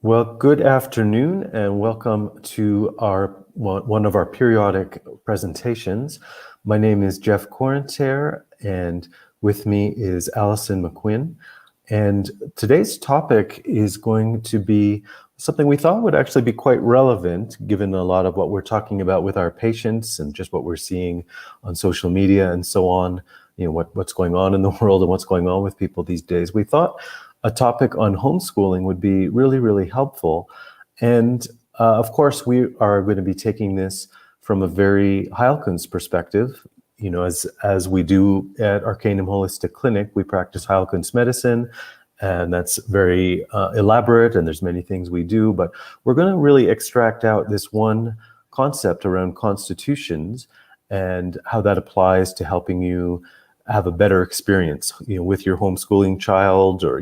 Well, good afternoon and welcome to one of our periodic presentations. My name is Jeff Corentere and with me is Allison McQuinn. And today's topic is going to be something we thought would actually be quite relevant given a lot of what we're talking about with our patients and just what we're seeing on social media and so on, what's going on in the world and what's going on with people these days. We thought a topic on homeschooling would be really, really helpful. And of course, we are going to be taking this from a very Heilkun's perspective. As we do at Arcanum Holistic Clinic, we practice Heilkun's medicine, and that's very elaborate, and there's many things we do, but we're going to really extract out this one concept around constitutions and how that applies to helping you have a better experience, with your homeschooling child, or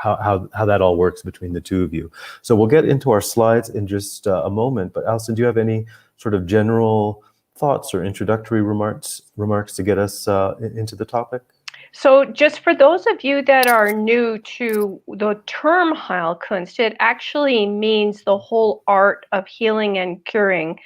how that all works between the two of you. So we'll get into our slides in just a moment. But Allison, do you have any sort of general thoughts or introductory remarks to get us into the topic? So just for those of you that are new to the term Heilkunst, it actually means the whole art of healing and curing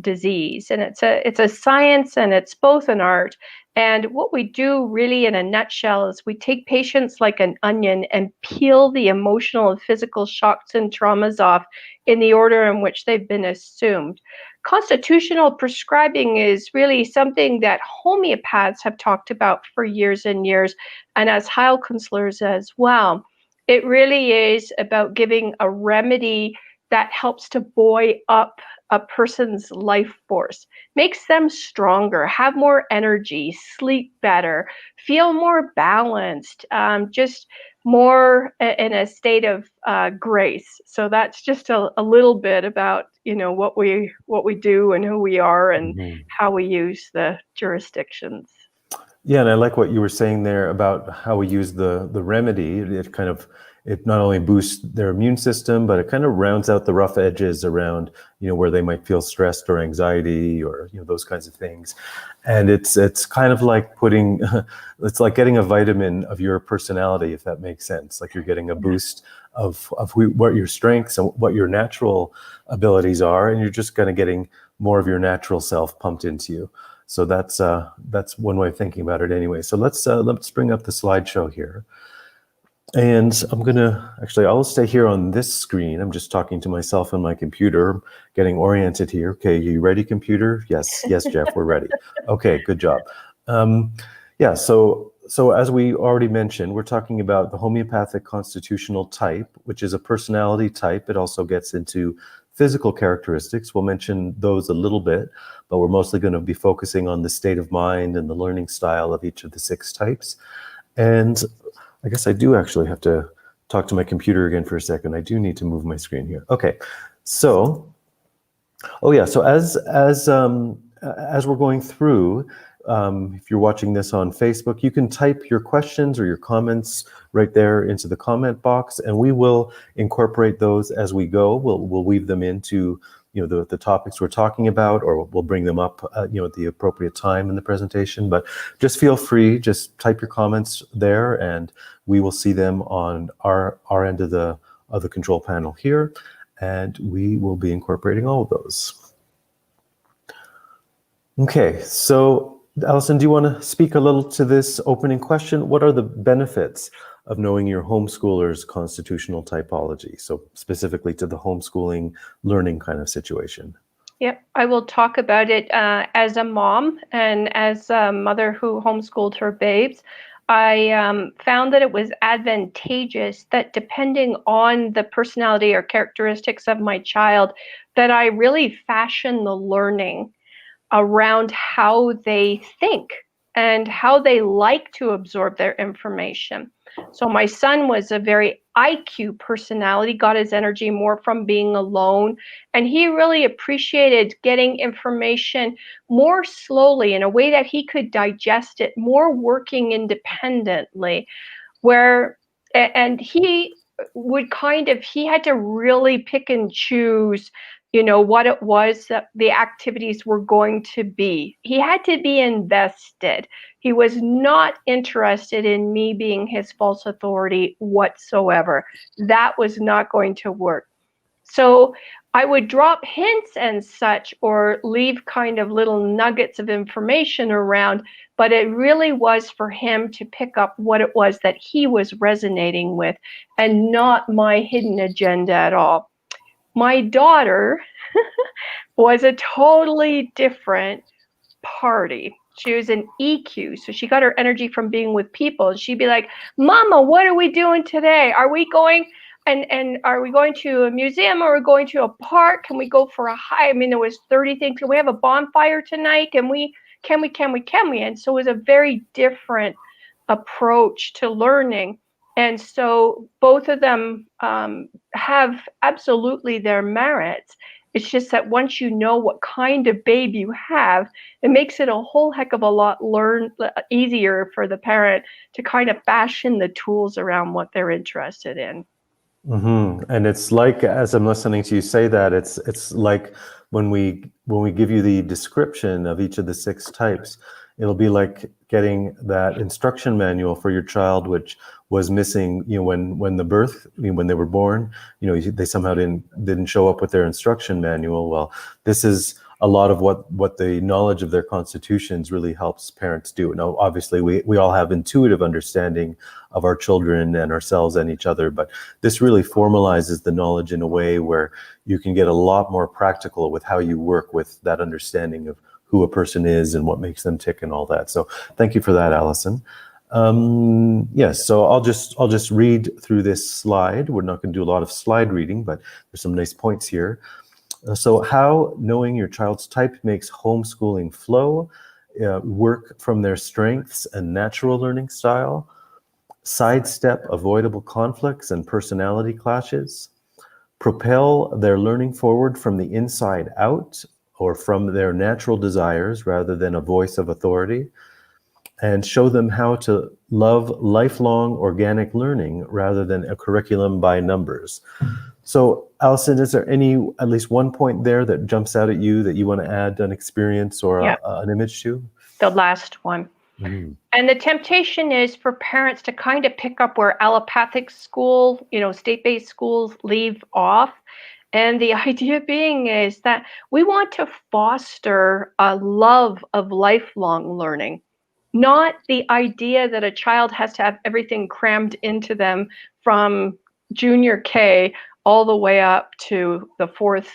disease. And it's a science, and it's both an art. And what we do really in a nutshell is we take patients like an onion and peel the emotional and physical shocks and traumas off in the order in which they've been assumed. Constitutional prescribing is really something that homeopaths have talked about for years and years, and as Heilkundslers as well. It really is about giving a remedy that helps to buoy up a person's life force, makes them stronger, have more energy, sleep better, feel more balanced, just more in a state of grace. So that's just a little bit about what we do and who we are and how we use the jurisdictions. Yeah, and I like what you were saying there about how we use the remedy. It not only boosts their immune system, but it kind of rounds out the rough edges around, where they might feel stressed or anxiety or, those kinds of things. And it's kind of like it's like getting a vitamin of your personality, if that makes sense. Like you're getting a boost of what your strengths and what your natural abilities are, and you're just kind of getting more of your natural self pumped into you. So that's one way of thinking about it anyway. So let's bring up the slideshow here. And I'll stay here on this screen. I'm just talking to myself on my computer, getting oriented here. Okay, you ready, computer? Yes, Jeff, we're ready. Okay, good job. Yeah, so as we already mentioned, we're talking about the homeopathic constitutional type, which is a personality type. It also gets into physical characteristics. We'll mention those a little bit, but we're mostly going to be focusing on the state of mind and the learning style of each of the 6 types. And I guess I do actually have to talk to my computer again for a second. I do need to move my screen here. Okay, so as we're going through, if you're watching this on Facebook, you can type your questions or your comments right there into the comment box, and we will incorporate those as we go. We'll weave them into the topics we're talking about, or we'll bring them up at the appropriate time in the presentation. But just feel free, just type your comments there, and we will see them on our end of the control panel here, and we will be incorporating all of those. Okay, so Allison, do you want to speak a little to this opening question? What are the benefits of knowing your homeschooler's constitutional typology? So specifically to the homeschooling learning kind of situation. Yep, I will talk about it as a mom and as a mother who homeschooled her babes. I found that it was advantageous that depending on the personality or characteristics of my child, that I really fashion the learning around how they think and how they like to absorb their information. So my son was a very IQ personality, got his energy more from being alone, and he really appreciated getting information more slowly in a way that he could digest it, more working independently, and he had to really pick and choose what it was that the activities were going to be. He had to be invested. He was not interested in me being his false authority whatsoever. That was not going to work. So I would drop hints and such, or leave kind of little nuggets of information around, but it really was for him to pick up what it was that he was resonating with, and not my hidden agenda at all. My daughter was a totally different party. She was an EQ, so she got her energy from being with people. And she'd be like, "Mama, what are we doing today? Are we going and are we going to a museum, or are we going to a park? Can we go for a hike? I mean, there was 30 things. Can we have a bonfire tonight? Can we? And so it was a very different approach to learning. And so both of them have absolutely their merits. It's just that once you know what kind of babe you have, it makes it a whole heck of a lot easier for the parent to kind of fashion the tools around what they're interested in. And it's like, as I'm listening to you say that, it's like when we give you the description of each of the 6 types, it'll be like getting that instruction manual for your child, which was missing, when the birth, when they were born, they somehow didn't show up with their instruction manual. Well, this is a lot of what the knowledge of their constitutions really helps parents do. Now, obviously, we all have intuitive understanding of our children and ourselves and each other, but this really formalizes the knowledge in a way where you can get a lot more practical with how you work with that understanding of who a person is and what makes them tick and all that. So thank you for that, Allison. Yes, so I'll just read through this slide. We're not going to do a lot of slide reading, but there's some nice points here. So how knowing your child's type makes homeschooling flow, work from their strengths and natural learning style, sidestep avoidable conflicts and personality clashes, propel their learning forward from the inside out or from their natural desires rather than a voice of authority, and show them how to love lifelong organic learning rather than a curriculum by numbers. So, Allison, is there at least one point there that jumps out at you that you want to add an experience or an image to? The last one. Mm-hmm. And the temptation is for parents to kind of pick up where allopathic school, state-based schools leave off. And the idea being is that we want to foster a love of lifelong learning, not the idea that a child has to have everything crammed into them from junior K all the way up to the 4th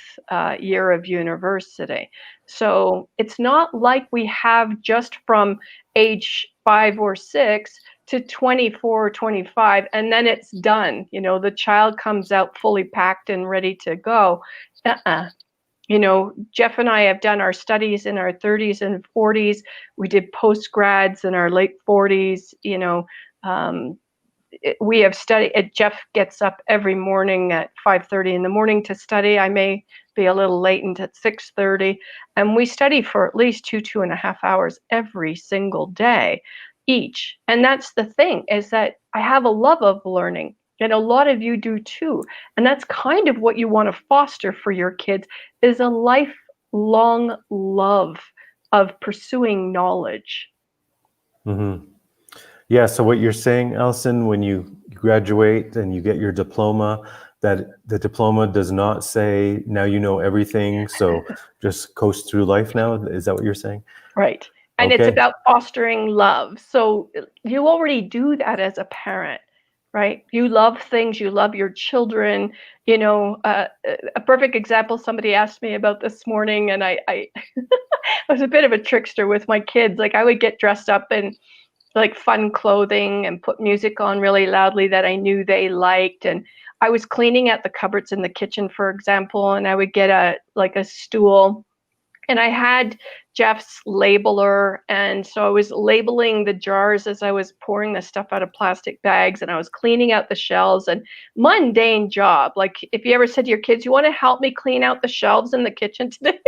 year of university. So it's not like we have just from age 5 or 6 to 24 or 25, and then it's done. The child comes out fully packed and ready to go. Jeff and I have done our studies in our 30s and 40s. We did postgrads in our late 40s. We have studied. Jeff gets up every morning at 5:30 in the morning to study. I may be a little latent at 6:30, and we study for at least 2.5 hours every single day each. And that's the thing, is that I have a love of learning, and a lot of you do too. And that's kind of what you want to foster for your kids, is a lifelong love of pursuing knowledge. Mm-hmm. Yeah, so what you're saying, Allison, when you graduate and you get your diploma, that the diploma does not say, now you know everything, so just coast through life now? Is that what you're saying? Right. And It's about fostering love. So you already do that as a parent, right? You love things, you love your children. A perfect example somebody asked me about this morning, and I was a bit of a trickster with my kids. Like, I would get dressed up in like fun clothing and put music on really loudly that I knew they liked. And I was cleaning out the cupboards in the kitchen, for example, and I would get a stool, and I had Jeff's labeler. And so I was labeling the jars as I was pouring the stuff out of plastic bags, and I was cleaning out the shelves. And mundane job. Like, if you ever said to your kids, "You want to help me clean out the shelves in the kitchen today?"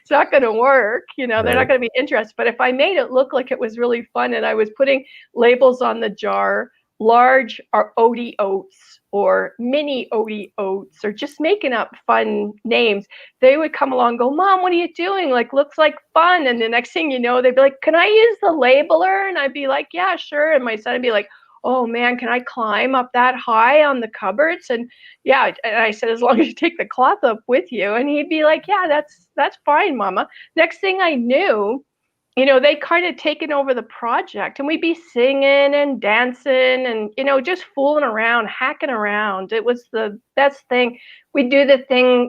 It's not going to work. They're not going to be interested. But if I made it look like it was really fun, and I was putting labels on the jar large or Odie oats or mini Odie oats or just making up fun names, they would come along and go, Mom, what are you doing? Like, looks like fun. And the next thing you know, they'd be like, can I use the labeler? And I'd be like, yeah, sure. And my son would be like, oh man, can I climb up that high on the cupboards? And yeah, and I said, as long as you take the cloth up with you. And he'd be like, yeah, that's fine, Mama. Next thing I knew, they kind of taken over the project, and we'd be singing and dancing and, just fooling around, hacking around. It was the best thing. We'd do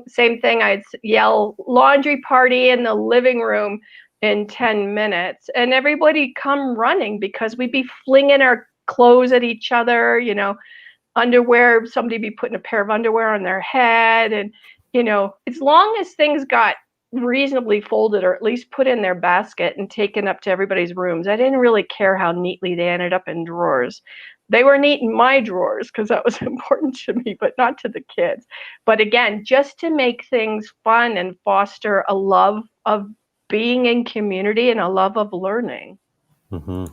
same thing. I'd yell laundry party in the living room in 10 minutes, and everybody come running because we'd be flinging our clothes at each other, underwear, somebody be putting a pair of underwear on their head. And, as long as things got reasonably folded or at least put in their basket and taken up to everybody's rooms, I didn't really care how neatly they ended up in drawers. They were neat in my drawers because that was important to me, but not to the kids. But again, just to make things fun and foster a love of being in community and a love of learning. Mm-hmm.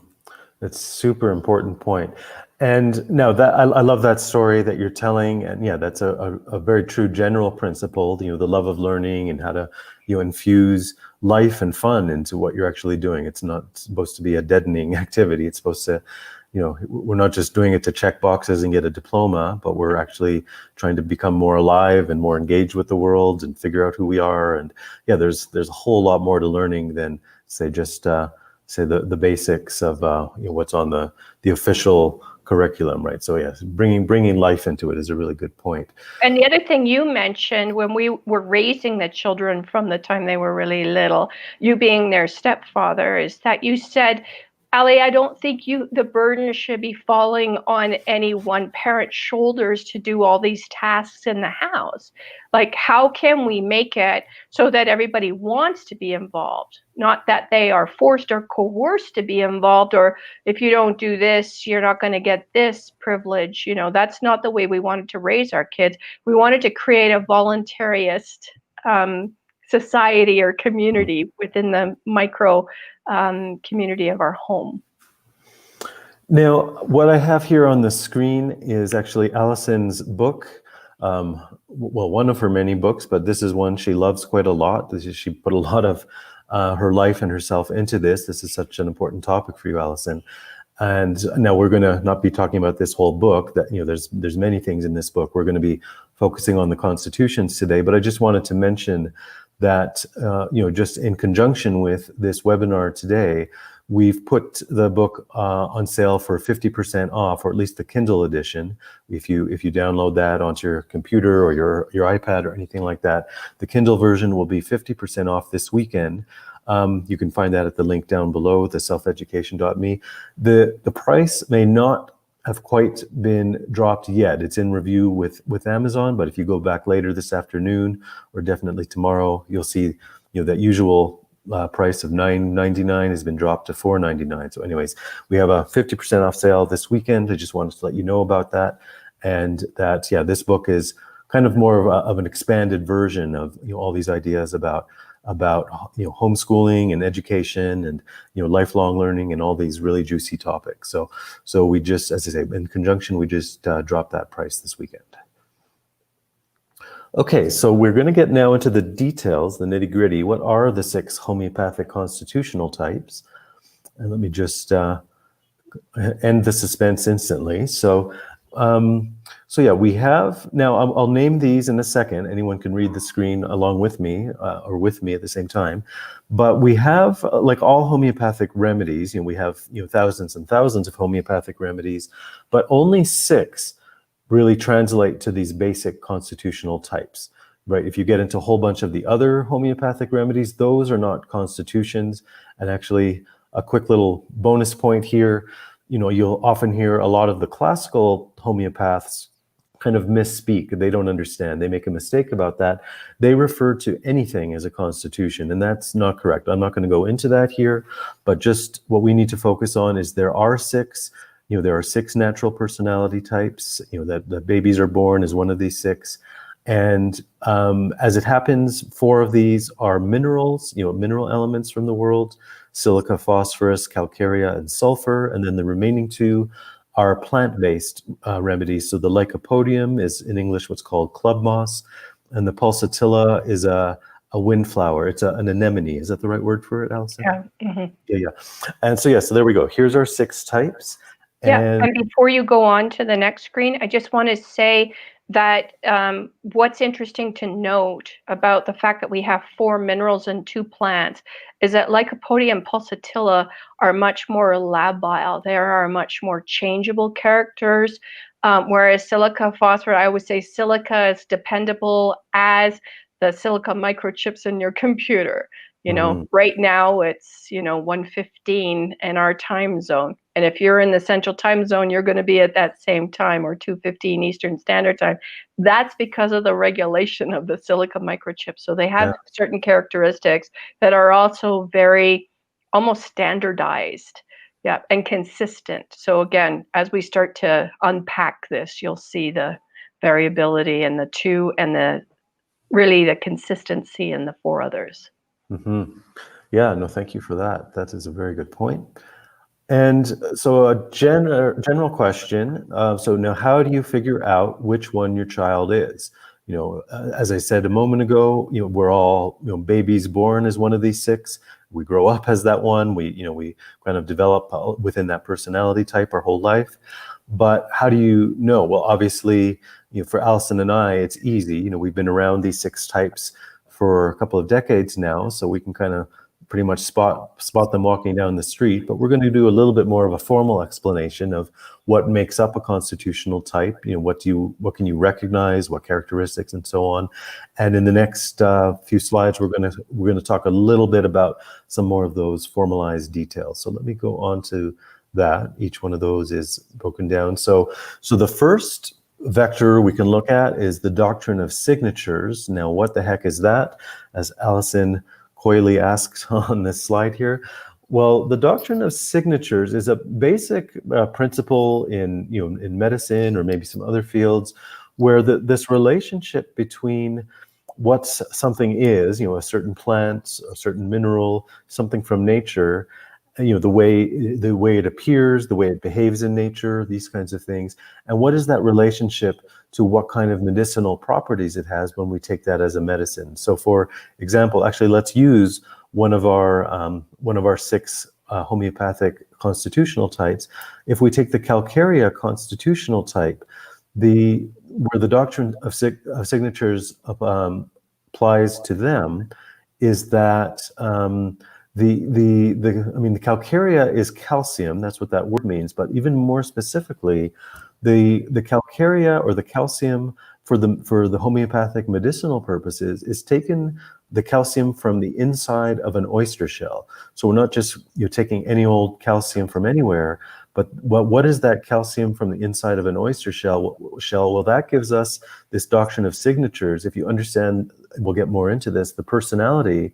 That's super important point. And now that I love that story that you're telling, and yeah, that's a very true general principle. The love of learning and how to infuse life and fun into what you're actually doing. It's not supposed to be a deadening activity. It's supposed to, we're not just doing it to check boxes and get a diploma, but we're actually trying to become more alive and more engaged with the world and figure out who we are. And yeah, there's a whole lot more to learning than say just say the basics of what's on the official curriculum, right? So yes, bringing life into it is a really good point. And the other thing you mentioned when we were raising the children from the time they were really little, you being their stepfather, is that you said, Ali, I don't think the burden should be falling on any one parent's shoulders to do all these tasks in the house. Like, how can we make it so that everybody wants to be involved? Not that they are forced or coerced to be involved, or if you don't do this, you're not going to get this privilege. That's not the way we wanted to raise our kids. We wanted to create a voluntarist society or community within the micro community of our home. Now, what I have here on the screen is actually Allison's book. Well, one of her many books, but this is one she loves quite a lot. She put a lot of her life and herself into this. This is such an important topic for you, Allison. And now we're going to not be talking about this whole book. That there's many things in this book. We're going to be focusing on the constitutions today. But I just wanted to mention that just in conjunction with this webinar today, we've put the book on sale for 50% off, or at least the Kindle edition. If you download that onto your computer or your iPad or anything like that, the Kindle version will be 50% off this weekend. You can find that at the link down below, the selfeducation.me. The price may not have quite been dropped yet. It's in review with Amazon, but if you go back later this afternoon or definitely tomorrow, you'll see that usual price of $9.99 has been dropped to $4.99. So anyways, we have a 50% off sale this weekend. I just wanted to let you know about that. And that, this book is kind of more of an expanded version of all these ideas about homeschooling and education and lifelong learning and all these really juicy topics. So we just, as I say, in conjunction, we just dropped that price this weekend. Okay, so we're going to get now into the details, the nitty-gritty. What are the 6 homeopathic constitutional types? And let me just end the suspense instantly. So we have, now I'll name these in a second. Anyone can read the screen along with me or with me at the same time. But we have, like all homeopathic remedies, we have thousands and thousands of homeopathic remedies, but only 6 really translate to these basic constitutional types, right? If you get into a whole bunch of the other homeopathic remedies, those are not constitutions. And actually, a quick little bonus point here, you'll often hear a lot of the classical homeopaths kind of misspeak. They don't understand. They make a mistake about that. They refer to anything as a constitution, and that's not correct. I'm not going to go into that here, but just what we need to focus on is there are 6. There are 6 natural personality types. That babies are born as one of these 6. And as it happens, 4 of these are minerals, mineral elements from the world: silica, phosphorus, calcarea, and sulfur. And then the remaining 2 are plant-based remedies. So the lycopodium is in English what's called club moss, and the pulsatilla is a windflower. It's an anemone. Is that the right word for it, Allison? Yeah. Mhm. Yeah. And so, yeah, so there we go. Here's our 6 types. Yeah, And and before you go on to the next screen, I just want to say that what's interesting to note about the fact that we have 4 minerals and 2 plants is that Lycopodium and Pulsatilla are much more labile. There are much more changeable characters, whereas silica phosphate, I would say silica is dependable as the silica microchips in your computer. Right now it's 1:15 in our time zone. And if you're in the central time zone, you're going to be at that same time, or 2:15 Eastern Standard Time. That's because of the regulation of the silica microchips. So they have certain characteristics that are also very almost standardized, yeah, and consistent. So again, as we start to unpack this, you'll see the variability in the 2 and the consistency in the 4 others. Yeah, no, thank you for that. That is a very good point. And so a general question. So now, how do you figure out which one your child is? As I said a moment ago, we're all, babies born as one of these 6. We grow up as that one. We kind of develop within that personality type our whole life. But how do you know? Well, obviously, for Allison and I, it's easy. We've been around these 6 types for a couple of decades now, so we can kind of pretty much spot them walking down the street. But we're going to do a little bit more of a formal explanation of what makes up a constitutional type. What can you recognize, what characteristics, and so on. And in the next few slides, we're going to talk a little bit about some more of those formalized details. So let me go on to that. Each one of those is broken down. So the first vector we can look at is the doctrine of signatures. Now, what the heck is that? As Allison coyly asks on this slide here. Well, the doctrine of signatures is a basic principle in medicine or maybe some other fields, where this relationship between what something is, a certain plant, a certain mineral, something from nature, the way it appears, the way it behaves in nature, these kinds of things, and what is that relationship to what kind of medicinal properties it has when we take that as a medicine. So, for example, actually, let's use one of our 6 homeopathic constitutional types. If we take the Calcarea constitutional type, where the doctrine of signatures applies to them is that the calcarea is calcium. That's what that word means. But even more specifically, the calcarea, or the calcium for the homeopathic medicinal purposes, is taken the calcium from the inside of an oyster shell. So we're not just taking any old calcium from anywhere, but what is that calcium from the inside of an oyster shell? Well, that gives us this doctrine of signatures. If you understand, we'll get more into this, the personality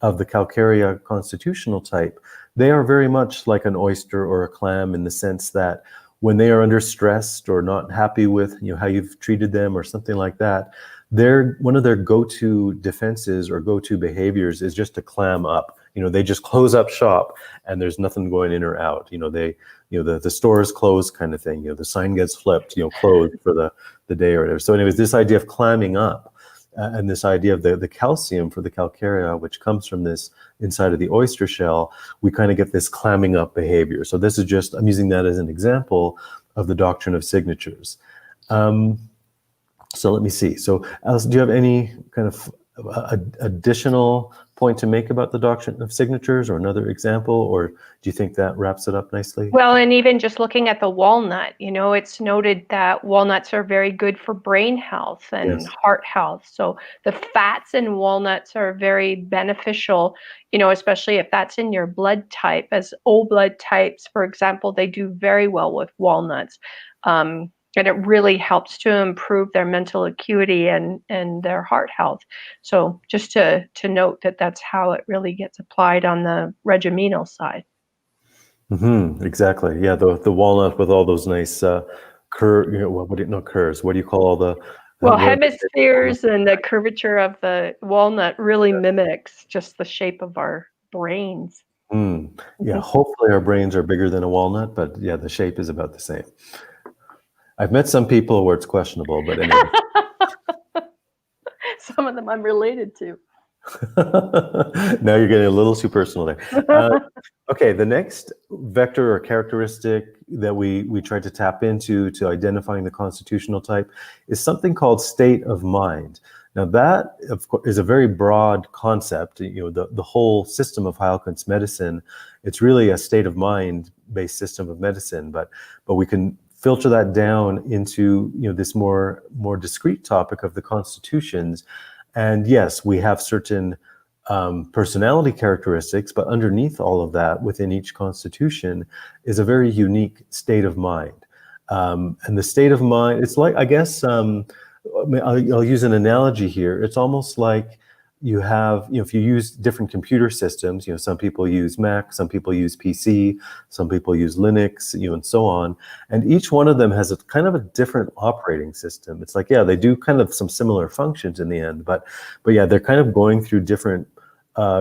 of the Calcarea constitutional type, they are very much like an oyster or a clam, in the sense that when they are under stress or not happy with how you've treated them or something like that, one of their go-to defenses or go-to behaviors is just to clam up. They just close up shop and there's nothing going in or out. The store is closed, kind of thing. The sign gets flipped, closed for the day or whatever. So anyways, this idea of clamming up, and this idea of the calcium for the calcarea, which comes from this inside of the oyster shell, we kind of get this clamming up behavior. So this is just, I'm using that as an example of the doctrine of signatures. So let me see. So Alice, do you have any kind of additional point to make about the doctrine of signatures, or another example, or do you think that wraps it up nicely? Well, and even just looking at the walnut, it's noted that walnuts are very good for brain health and heart health. So the fats in walnuts are very beneficial, especially if that's in your blood type. As O blood types, for example, they do very well with walnuts. And it really helps to improve their mental acuity and their heart health. So just to note that that's how it really gets applied on the regimental side. Exactly. Yeah, the walnut with all those nice not curves. What do you call all the hemispheres, and the curvature of the walnut really mimics just the shape of our brains. Yeah, hopefully our brains are bigger than a walnut, but yeah, the shape is about the same. I've met some people where it's questionable, but anyway. Some of them I'm related to. Now you're getting a little too personal there. Okay, the next vector or characteristic that we tried to tap into to identifying the constitutional type is something called state of mind. Now that, of course, is a very broad concept. The whole system of Heilkunst medicine, it's really a state of mind based system of medicine, but we can filter that down into this more discrete topic of the constitutions. And yes, we have certain personality characteristics, but underneath all of that, within each constitution, is a very unique state of mind. And the state of mind, it's like, I guess, I'll use an analogy here. It's almost like you have, if you use different computer systems, some people use Mac, some people use PC, some people use Linux, and so on. And each one of them has a kind of a different operating system. It's like, yeah, they do kind of some similar functions in the end, but yeah, they're kind of going through different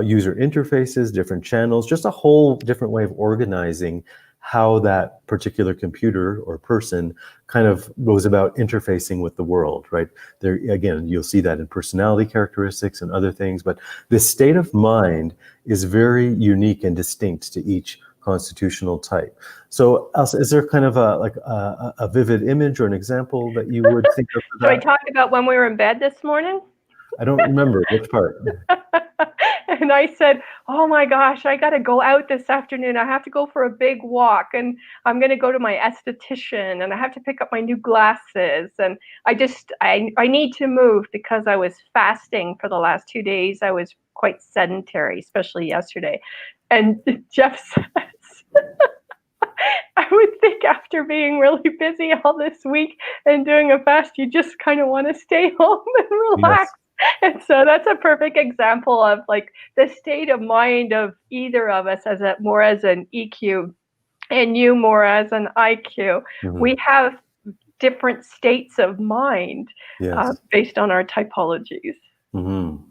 user interfaces, different channels, just a whole different way of organizing how that particular computer or person kind of goes about interfacing with the world, right? There, again, you'll see that in personality characteristics and other things, but this state of mind is very unique and distinct to each constitutional type. So, Elsa, is there kind of a vivid image or an example that you would think of for that? So I talked about when we were in bed this morning. I don't remember which part. And I said, oh my gosh, I got to go out this afternoon. I have to go for a big walk, and I'm going to go to my esthetician, and I have to pick up my new glasses. And I need to move because I was fasting for the last 2 days. I was quite sedentary, especially yesterday. And Jeff says, I would think after being really busy all this week and doing a fast, you just kind of want to stay home and relax. Yes. And so that's a perfect example of like the state of mind of either of us as more as an EQ and you more as an IQ. Mm-hmm. We have different states of mind, yes, based on our typologies. Mm-hmm.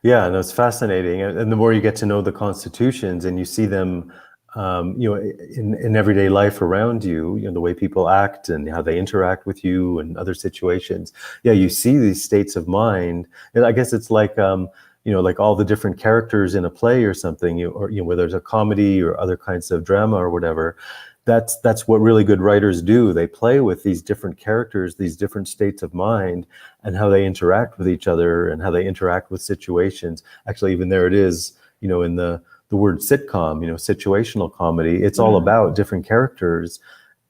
Yeah, and it's fascinating. And the more you get to know the constitutions and you see them in everyday life around you, the way people act and how they interact with you and other situations. Yeah, you see these states of mind. And I guess it's like, like all the different characters in a play or something, or whether it's a comedy or other kinds of drama or whatever. That's what really good writers do. They play with these different characters, these different states of mind, and how they interact with each other and how they interact with situations. Actually, even there it is, in the word sitcom, situational comedy, it's all about different characters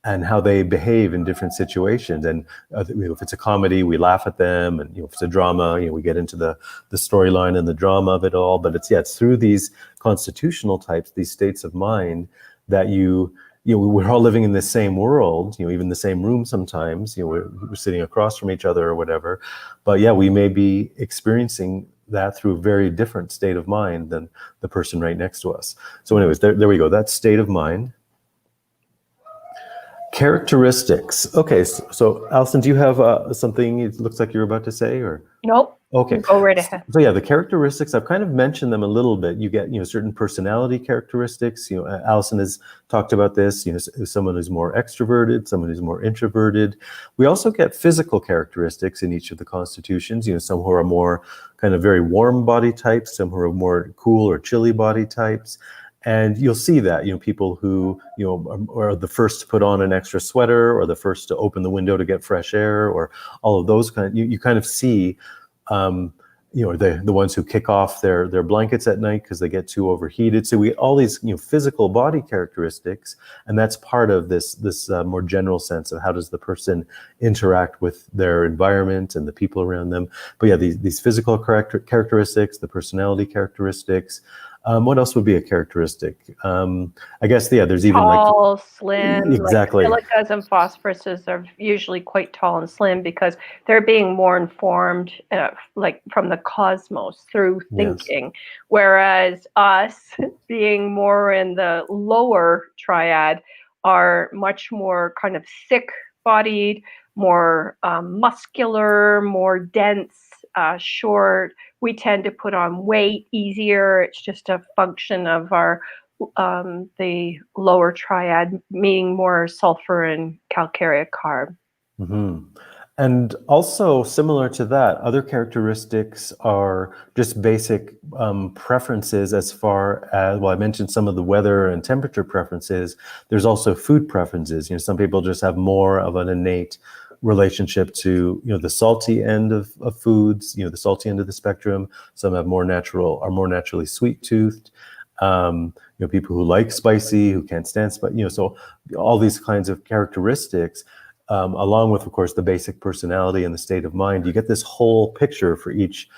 and how they behave in different situations. And if it's a comedy, we laugh at them, and if it's a drama, we get into the storyline and the drama of it all. But it's through these constitutional types, these states of mind, that we're all living in the same world, even the same room sometimes, we're sitting across from each other or whatever. But yeah, we may be experiencing that through a very different state of mind than the person right next to us. So anyways, there we go. That's state of mind. Characteristics. Okay, so Alison, do you have something it looks like you're about to say, or? Nope. Okay. Go right ahead. So yeah, the characteristics, I've kind of mentioned them a little bit. You get, certain personality characteristics. Alison has talked about this, someone who's more extroverted, someone who's more introverted. We also get physical characteristics in each of the constitutions, some who are more kind of very warm body types, some who are more cool or chilly body types. And you'll see that, people who, are the first to put on an extra sweater, or the first to open the window to get fresh air, or all of those you kind of see, the ones who kick off their blankets at night because they get too overheated. So we all these physical body characteristics, and that's part of this more general sense of how does the person interact with their environment and the people around them. But yeah, these physical characteristics, the personality characteristics. What else would be a characteristic? I guess, yeah, there's even tall, slim. Exactly. Like silicas and phosphoruses are usually quite tall and slim because they're being more informed, like from the cosmos through thinking. Yes. Whereas us, being more in the lower triad, are much more kind of thick-bodied, more muscular, more dense, short. We tend to put on weight easier. It's just a function of our the lower triad, meaning more sulfur and calcareous carb. Mhm. And also similar to that, other characteristics are just basic preferences as far as, well, I mentioned some of the weather and temperature preferences. There's also food preferences. Some people just have more of an innate relationship to, the salty end of foods, the salty end of the spectrum. Some are more naturally sweet-toothed. People who like spicy, who can't stand spicy, so all these kinds of characteristics. Along with, of course, the basic personality and the state of mind, you get this whole picture for each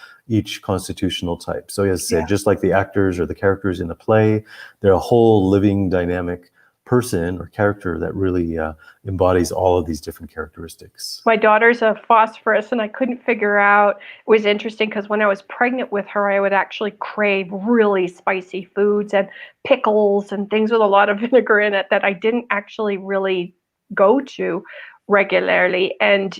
constitutional type. So as I said, just like the actors or the characters in a play, they're a whole living, dynamic person or character that really embodies all of these different characteristics. My daughter's a phosphorus, and I couldn't figure out. It was interesting because when I was pregnant with her, I would actually crave really spicy foods and pickles and things with a lot of vinegar in it that I didn't actually really go to regularly. And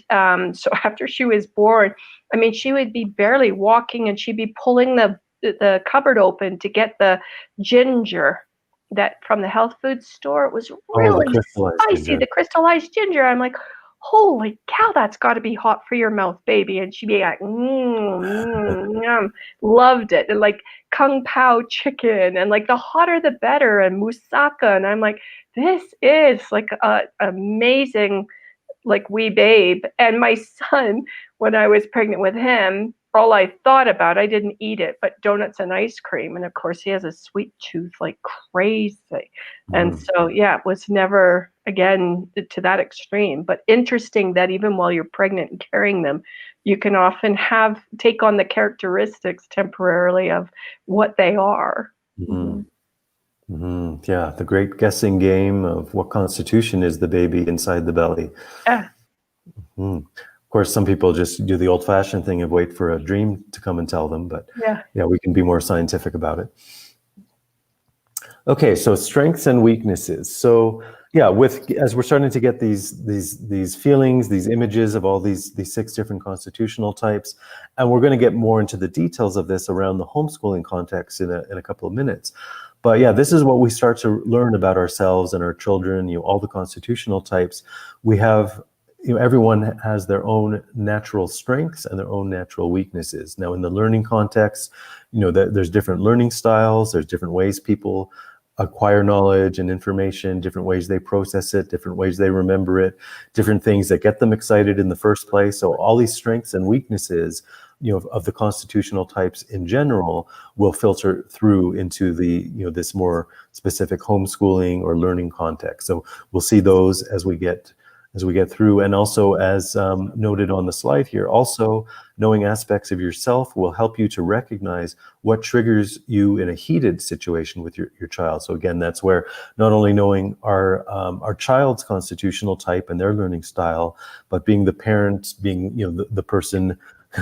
so after she was born, I mean, she would be barely walking, and she'd be pulling the cupboard open to get the ginger that from the health food store. It was Oh, the really crystallized spicy, ginger. the crystallized ginger. I'm like, holy cow, that's got to be hot for your mouth, baby. And she'd be like, yum. Loved it. And like kung pao chicken, and like the hotter the better, and moussaka. And I'm like, this is like a amazing, like, wee babe. And my son, when I was pregnant with him, all I thought about, I didn't eat it, but donuts and ice cream. And of course, he has a sweet tooth like crazy. And so, yeah, it was never, again, to that extreme. But interesting that even while you're pregnant and carrying them, you can often take on the characteristics temporarily of what they are. Yeah, the great guessing game of what constitution is the baby inside the belly. Yeah. Of course, some people just do the old-fashioned thing of wait for a dream to come and tell them, but yeah, we can be more scientific about it. Okay, so strengths and weaknesses. So yeah, as we're starting to get these feelings, these images of all these 6 different constitutional types, and we're going to get more into the details of this around the homeschooling context in a couple of minutes. But yeah, this is what we start to learn about ourselves and our children, all the constitutional types. We have, everyone has their own natural strengths and their own natural weaknesses. Now, in the learning context, there's different learning styles, there's different ways people acquire knowledge and information, different ways they process it, different ways they remember it, different things that get them excited in the first place. So all these strengths and weaknesses, of the constitutional types in general will filter through into the, this more specific homeschooling or learning context. So we'll see those as we get through. And also, as noted on the slide here, also knowing aspects of yourself will help you to recognize what triggers you in a heated situation with your child. So again, that's where not only knowing our child's constitutional type and their learning style, but being the parent, being the person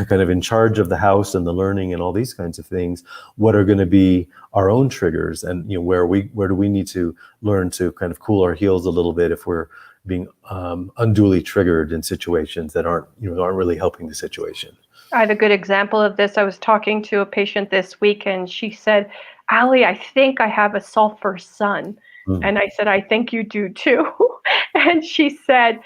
kind of in charge of the house and the learning and all these kinds of things, what are going to be our own triggers, and where do we need to learn to kind of cool our heels a little bit if we're being unduly triggered in situations that aren't really helping the situation. I had a good example of this. I was talking to a patient this week, and she said, "Allie, I think I have a sulfur son." And I said, "I think you do too." And she said,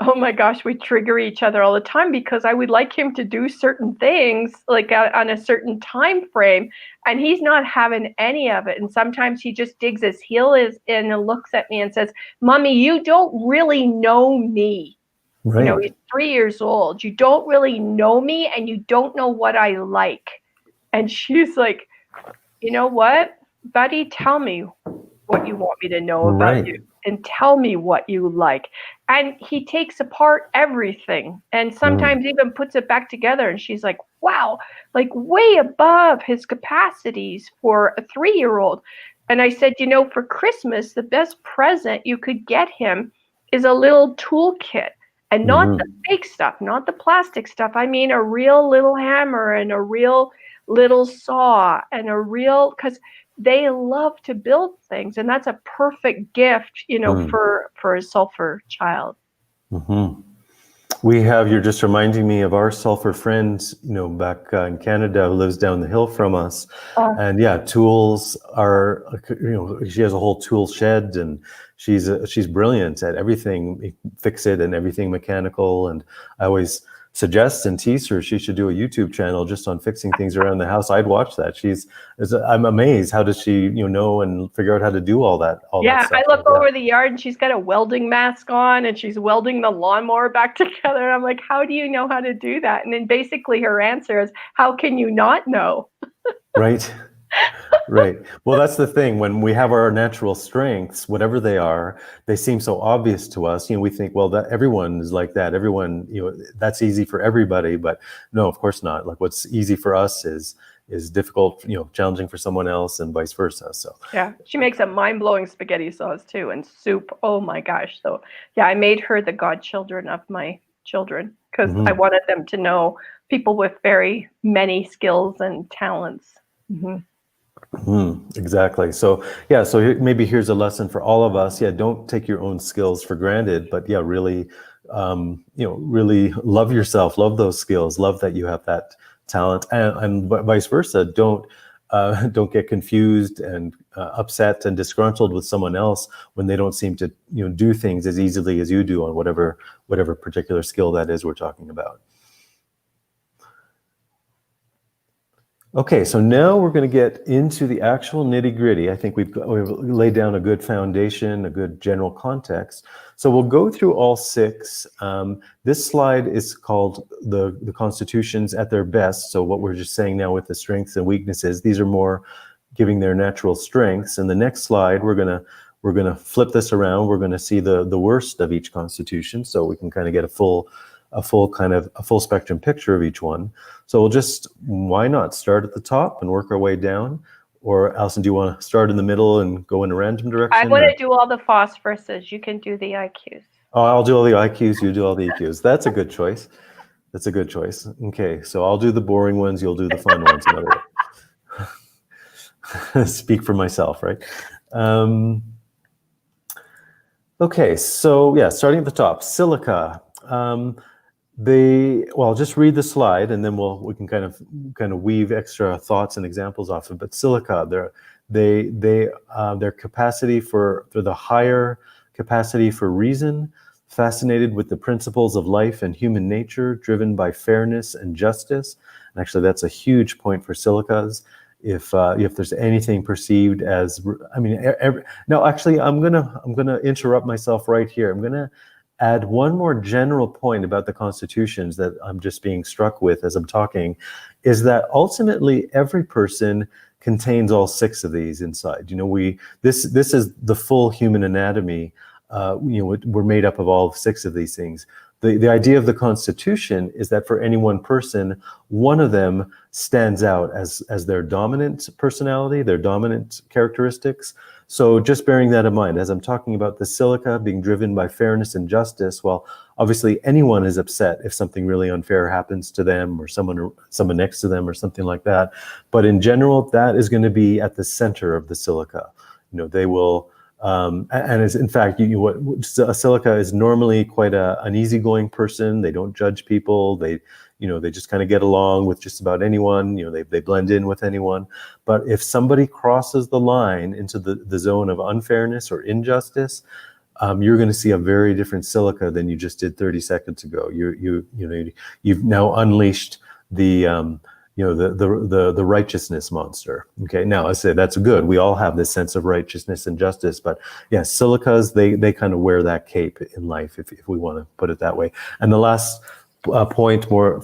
"Oh my gosh, we trigger each other all the time because I would like him to do certain things like on a certain time frame, and he's not having any of it. And sometimes he just digs his heels in and looks at me and says, 'Mommy, you don't really know me.'" Right. He's 3 years old. "You don't really know me, and you don't know what I like." And she's like, "You know what, buddy? Tell me what you want me to know about you, and tell me what you like." And he takes apart everything and sometimes even puts it back together. And she's like, wow, like way above his capacities for a 3-year-old. And I said, for Christmas, the best present you could get him is a little toolkit. And not the fake stuff, not the plastic stuff. I mean, a real little hammer and a real little saw and because they love to build things. And that's a perfect gift, for a sulfur child. We have, you're just reminding me of our sulfur friend, back in Canada, who lives down the hill from us. Oh, And yeah, tools are, she has a whole tool shed, and she's brilliant at everything, fix it and everything mechanical. And I always suggest and tease her she should do a YouTube channel just on fixing things around the house. I'd watch that. I'm amazed. How does she, know and figure out how to do all that yeah, I stuff? look Yeah. over the yard and she's got a welding mask on and she's welding the lawnmower back together. And I'm like, how do you know how to do that? And then basically her answer is, how can you not know? Right. Right. Well, that's the thing. When we have our natural strengths, whatever they are, they seem so obvious to us. We think, well, that everyone is like that. Everyone, that's easy for everybody. But no, of course not. Like what's easy for us is difficult, challenging for someone else, and vice versa. So yeah, she makes a mind-blowing spaghetti sauce too, and soup. Oh my gosh. So yeah, I made her the godchildren of my children because I wanted them to know people with very many skills and talents. Exactly. So yeah, so maybe here's a lesson for all of us. Yeah, don't take your own skills for granted, but yeah, really, really love yourself, love those skills, love that you have that talent, and vice versa. Don't get confused and upset and disgruntled with someone else when they don't seem to do things as easily as you do on whatever particular skill that is we're talking about. Okay, so now we're going to get into the actual nitty-gritty. I think we've laid down a good foundation, a good general context. So we'll go through all 6. This slide is called the constitutions at their best. So what we're just saying now with the strengths and weaknesses, these are more giving their natural strengths. And the next slide, we're gonna flip this around. We're going to see the worst of each constitution, so we can kind of get a full spectrum picture of each one. So we'll just, why not start at the top and work our way down? Or Alison, do you want to start in the middle and go in a random direction? I want to do all the phosphoruses. You can do the IQs. Oh, I'll do all the IQs, you do all the EQs. That's a good choice. That's a good choice. Okay, so I'll do the boring ones, you'll do the fun ones. Another way. Speak for myself, right? Okay, so yeah, starting at the top, silica. I'll just read the slide, and then we can kind of weave extra thoughts and examples off of. But silica, their capacity for the higher capacity for reason, fascinated with the principles of life and human nature, driven by fairness and justice. And actually, that's a huge point for silicas. If there's anything perceived as, no, actually, I'm gonna interrupt myself right here. I'm gonna add one more general point about the constitutions that I'm just being struck with as I'm talking, is that ultimately every person contains all 6 of these inside. This is the full human anatomy. We're made up of all 6 of these things. The idea of the Constitution is that for any one person, one of them stands out as their dominant personality, their dominant characteristics. So just bearing that in mind, as I'm talking about the silica being driven by fairness and justice, well, obviously anyone is upset if something really unfair happens to them or someone next to them or something like that. But in general, that is going to be at the center of the silica. They will, and as in fact, a silica is normally quite an easygoing person. They don't judge people. They just kind of get along with just about anyone. They blend in with anyone. But if somebody crosses the line into the zone of unfairness or injustice, you're going to see a very different silica than you just did 30 seconds ago. You've now unleashed the righteousness monster. Okay, now I say that's good. We all have this sense of righteousness and justice, but yeah, silicas, they kind of wear that cape in life, if we want to put it that way. And the last point, more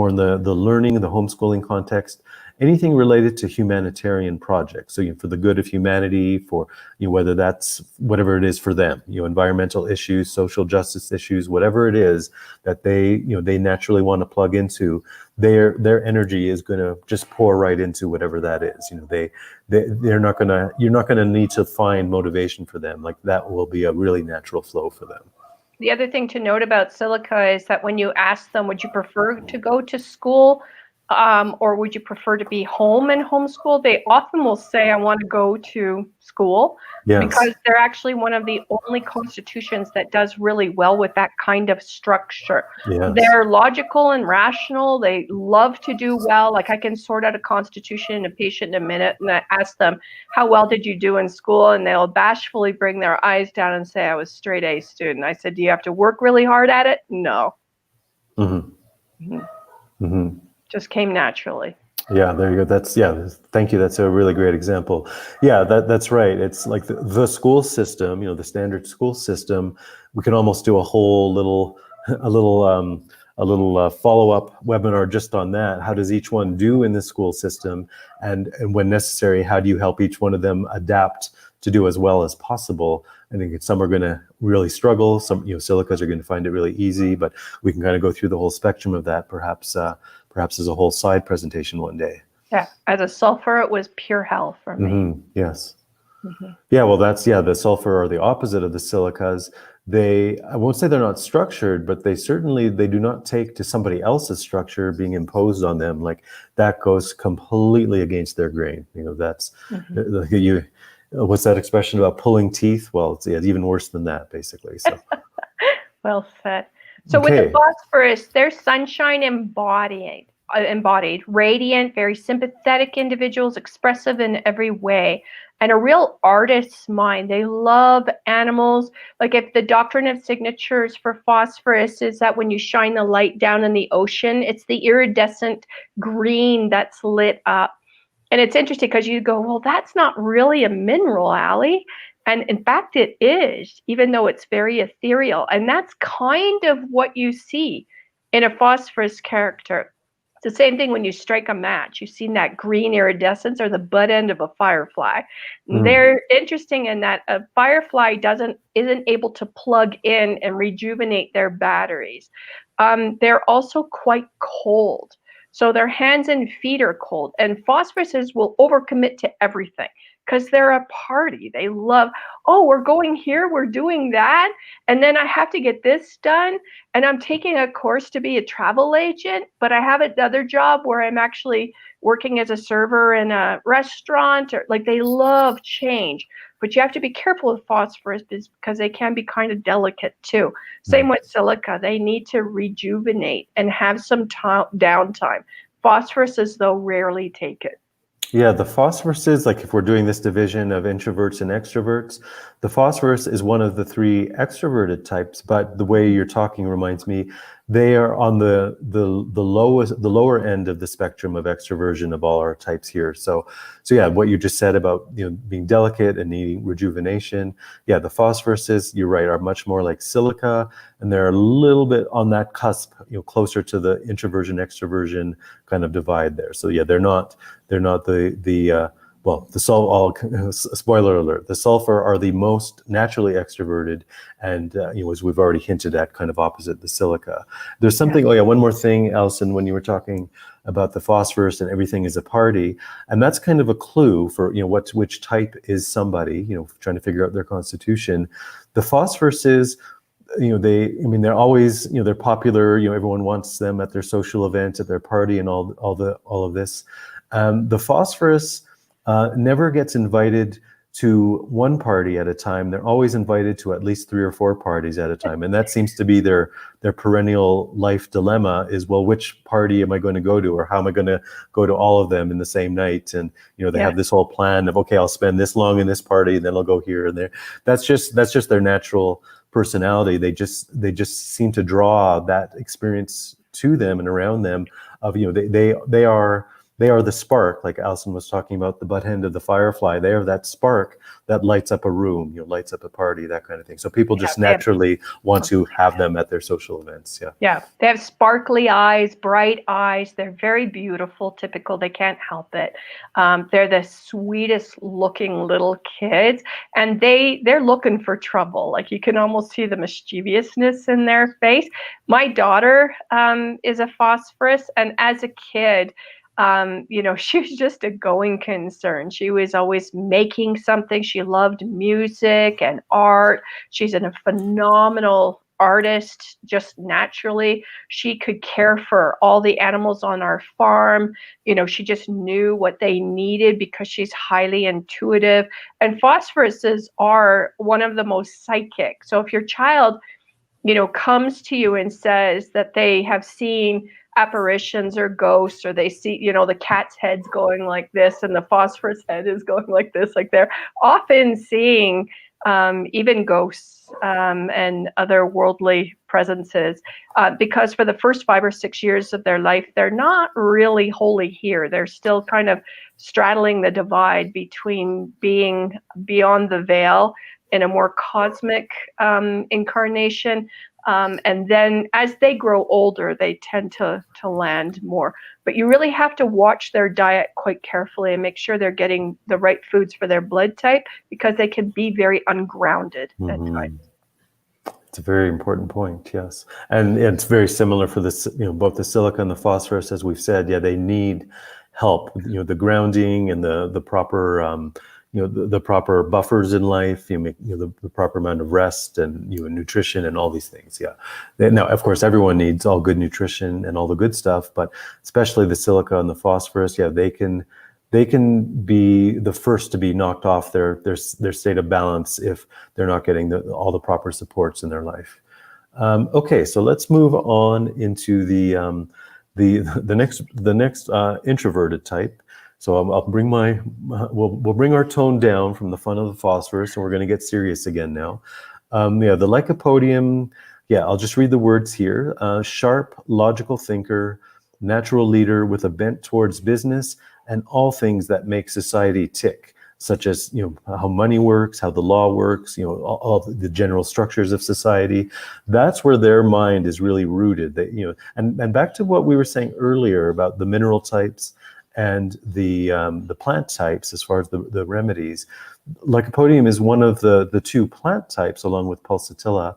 in the learning, the homeschooling context, anything related to humanitarian projects. So for the good of humanity, for whether that's whatever it is for them, environmental issues, social justice issues, whatever it is that they naturally want to plug into, their energy is going to just pour right into whatever that is. You're not gonna need to find motivation for them. Like that will be a really natural flow for them. The other thing to note about silica is that when you ask them, would you prefer to go to school or would you prefer to be home and homeschool? They often will say, I want to go to school because Yes. they're actually one of the only constitutions that does really well with that kind of structure. Yes. They're logical and rational. They love to do well. Like I can sort out a constitution and a patient in a minute, and I ask them, how well did you do in school? And they'll bashfully bring their eyes down and say, I was straight A student. I said, do you have to work really hard at it? No. Hmm. Mhm. Hmm. Just came naturally. Yeah, there you go. Thank you. That's a really great example. Yeah, that's right. It's like the school system, the standard school system. We can almost do a whole little, a little, follow-up webinar just on that. How does each one do in the school system? And when necessary, how do you help each one of them adapt to do as well as possible? I think some are going to really struggle. Some, silicas are going to find it really easy, but we can kind of go through the whole spectrum of that, perhaps as a whole side presentation one day. Yeah, as a sulfur, it was pure hell for me. Yes. Mm-hmm. Yeah, well, the sulfur are the opposite of the silicas. I won't say they're not structured, but they do not take to somebody else's structure being imposed on them. Like that goes completely against their grain. That's what's that expression about pulling teeth? Well, it's even worse than that, basically. So. Well said. So Okay. with the phosphorus, they're sunshine embodied, radiant, very sympathetic individuals, expressive in every way, and a real artist's mind. They love animals. Like if the doctrine of signatures for phosphorus is that when you shine the light down in the ocean, it's the iridescent green that's lit up. And it's interesting because you go, well, that's not really a mineral, Allie. And in fact, it is, even though it's very ethereal. And that's kind of what you see in a phosphorus character. It's the same thing when you strike a match. You've seen that green iridescence or the butt end of a firefly. And they're interesting in that a firefly isn't able to plug in and rejuvenate their batteries. They're also quite cold. So their hands and feet are cold. And phosphoruses will overcommit to everything because they're a party. They love, oh, we're going here, we're doing that. And then I have to get this done. And I'm taking a course to be a travel agent, but I have another job where I'm actually working as a server in a restaurant. Or like they love change. But you have to be careful with phosphorus because they can be kind of delicate too. Same with silica. They need to rejuvenate and have some downtime. Phosphoruses, though, rarely take it. Yeah, the phosphorus is like if we're doing this division of introverts and extroverts, the phosphorus is one of the three extroverted types. But the way you're talking reminds me, they are on the lower end of the spectrum of extroversion of all our types here. So yeah, what you just said about being delicate and needing rejuvenation. Yeah, the phosphoruses, you're right, are much more like silica, and they're a little bit on that cusp, closer to the introversion extroversion kind of divide there. So yeah, they're not spoiler alert, the sulfur are the most naturally extroverted, and as we've already hinted at, kind of opposite the silica. There's something, one more thing, Alison, when you were talking about the phosphorus and everything is a party, and that's kind of a clue for, which type is somebody, trying to figure out their constitution. The phosphorus is, they're always, they're popular, everyone wants them at their social event, at their party, and all of this. The phosphorus never gets invited to one party at a time. They're always invited to at least 3 or 4 parties at a time. And that seems to be their perennial life dilemma is, well, which party am I going to go to? Or how am I going to go to all of them in the same night? And, they have this whole plan of, okay, I'll spend this long in this party, and then I'll go here and there. That's just their natural personality. They just seem to draw that experience to them and around them of, they are the spark, like Alison was talking about, the butt end of the firefly. They are that spark that lights up a room, lights up a party, that kind of thing. So people just naturally want to have them at their social events. Yeah. Yeah. They have sparkly eyes, bright eyes. They're very beautiful, typical. They can't help it. They're the sweetest looking little kids, and they're looking for trouble. Like you can almost see the mischievousness in their face. My daughter is a phosphorus, and as a kid, she was just a going concern. She was always making something. She loved music and art. She's a phenomenal artist just naturally. She could care for all the animals on our farm. She just knew what they needed because she's highly intuitive. And phosphoruses are one of the most psychic. So if your child comes to you and says that they have seen apparitions or ghosts, or they see, the cat's head's going like this and the phosphorus head is going like this, like they're often seeing even ghosts and other worldly presences, because for the first 5 or 6 years of their life, they're not really wholly here. They're still kind of straddling the divide between being beyond the veil in a more cosmic incarnation. And then as they grow older, they tend to land more. But you really have to watch their diet quite carefully and make sure they're getting the right foods for their blood type, because they can be very ungrounded at times. It's a very important point, yes. And it's very similar for this, both the silica and the phosphorus, as we've said. Yeah, they need help, the grounding and the proper the proper buffers in life, the proper amount of rest and nutrition and all these things. Yeah. Now, of course, everyone needs all good nutrition and all the good stuff, but especially the silica and the phosphorus. Yeah, they can be the first to be knocked off their state of balance if they're not getting all the proper supports in their life. Okay, so let's move on into the next introverted type. So I'll bring we'll bring our tone down from the fun of the phosphorus, and we're going to get serious again now. The lycopodium. Yeah, I'll just read the words here. Sharp, logical thinker, natural leader with a bent towards business and all things that make society tick, such as how money works, how the law works, all the general structures of society. That's where their mind is really rooted. And back to what we were saying earlier about the mineral types and the plant types, as far as the remedies. Lycopodium is one of the two plant types, along with pulsatilla.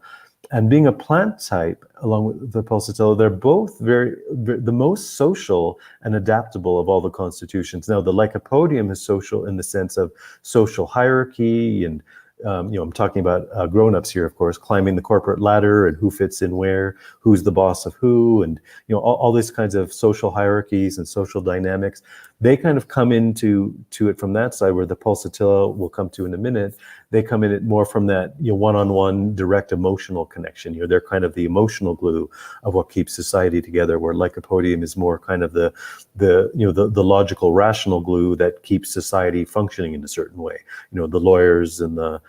And being a plant type, along with the pulsatilla, they're both the most social and adaptable of all the constitutions. Now, the lycopodium is social in the sense of social hierarchy, and I'm talking about grown-ups here, of course, climbing the corporate ladder and who fits in where, who's the boss of who, and all these kinds of social hierarchies and social dynamics. They kind of come into it from that side, where the pulsatilla we'll come to in a minute. They come in it more from that one-on-one direct emotional connection. They're kind of the emotional glue of what keeps society together, where lycopodium is more kind of the logical, rational glue that keeps society functioning in a certain way. The lawyers and the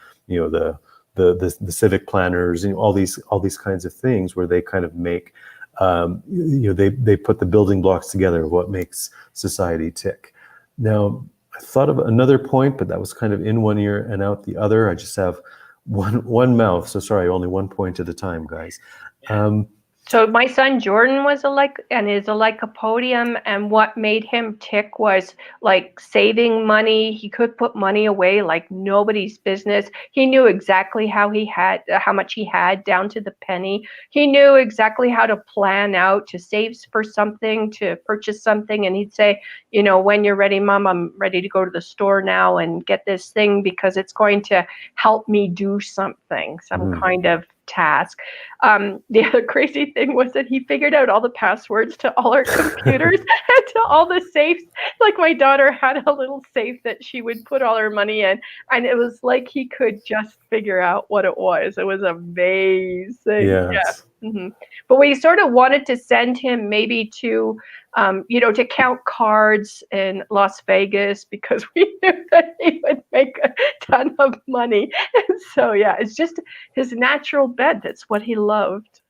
civic planners, all these kinds of things, where they kind of make they put the building blocks together of what makes society tick. Now, I thought of another point, but that was kind of in one ear and out the other. I just have one mouth, so sorry, only one point at a time, guys. So my son Jordan is a lycopodium, and what made him tick was like saving money. He could put money away like nobody's business. He knew exactly how much he had down to the penny. He knew exactly how to plan out to save for something, to purchase something, and he'd say, when you're ready, Mom, I'm ready to go to the store now and get this thing because it's going to help me do something, some kind of task. The other crazy thing was that he figured out all the passwords to all our computers and to all the safes. Like my daughter had a little safe that she would put all her money in, and it was like he could just figure out what it was. It was amazing. Yes. Yeah. Mm-hmm. But we sort of wanted to send him maybe to to count cards in Las Vegas, because we knew that he would make a ton of money. And so, yeah, it's just his natural bent. That's what he loved.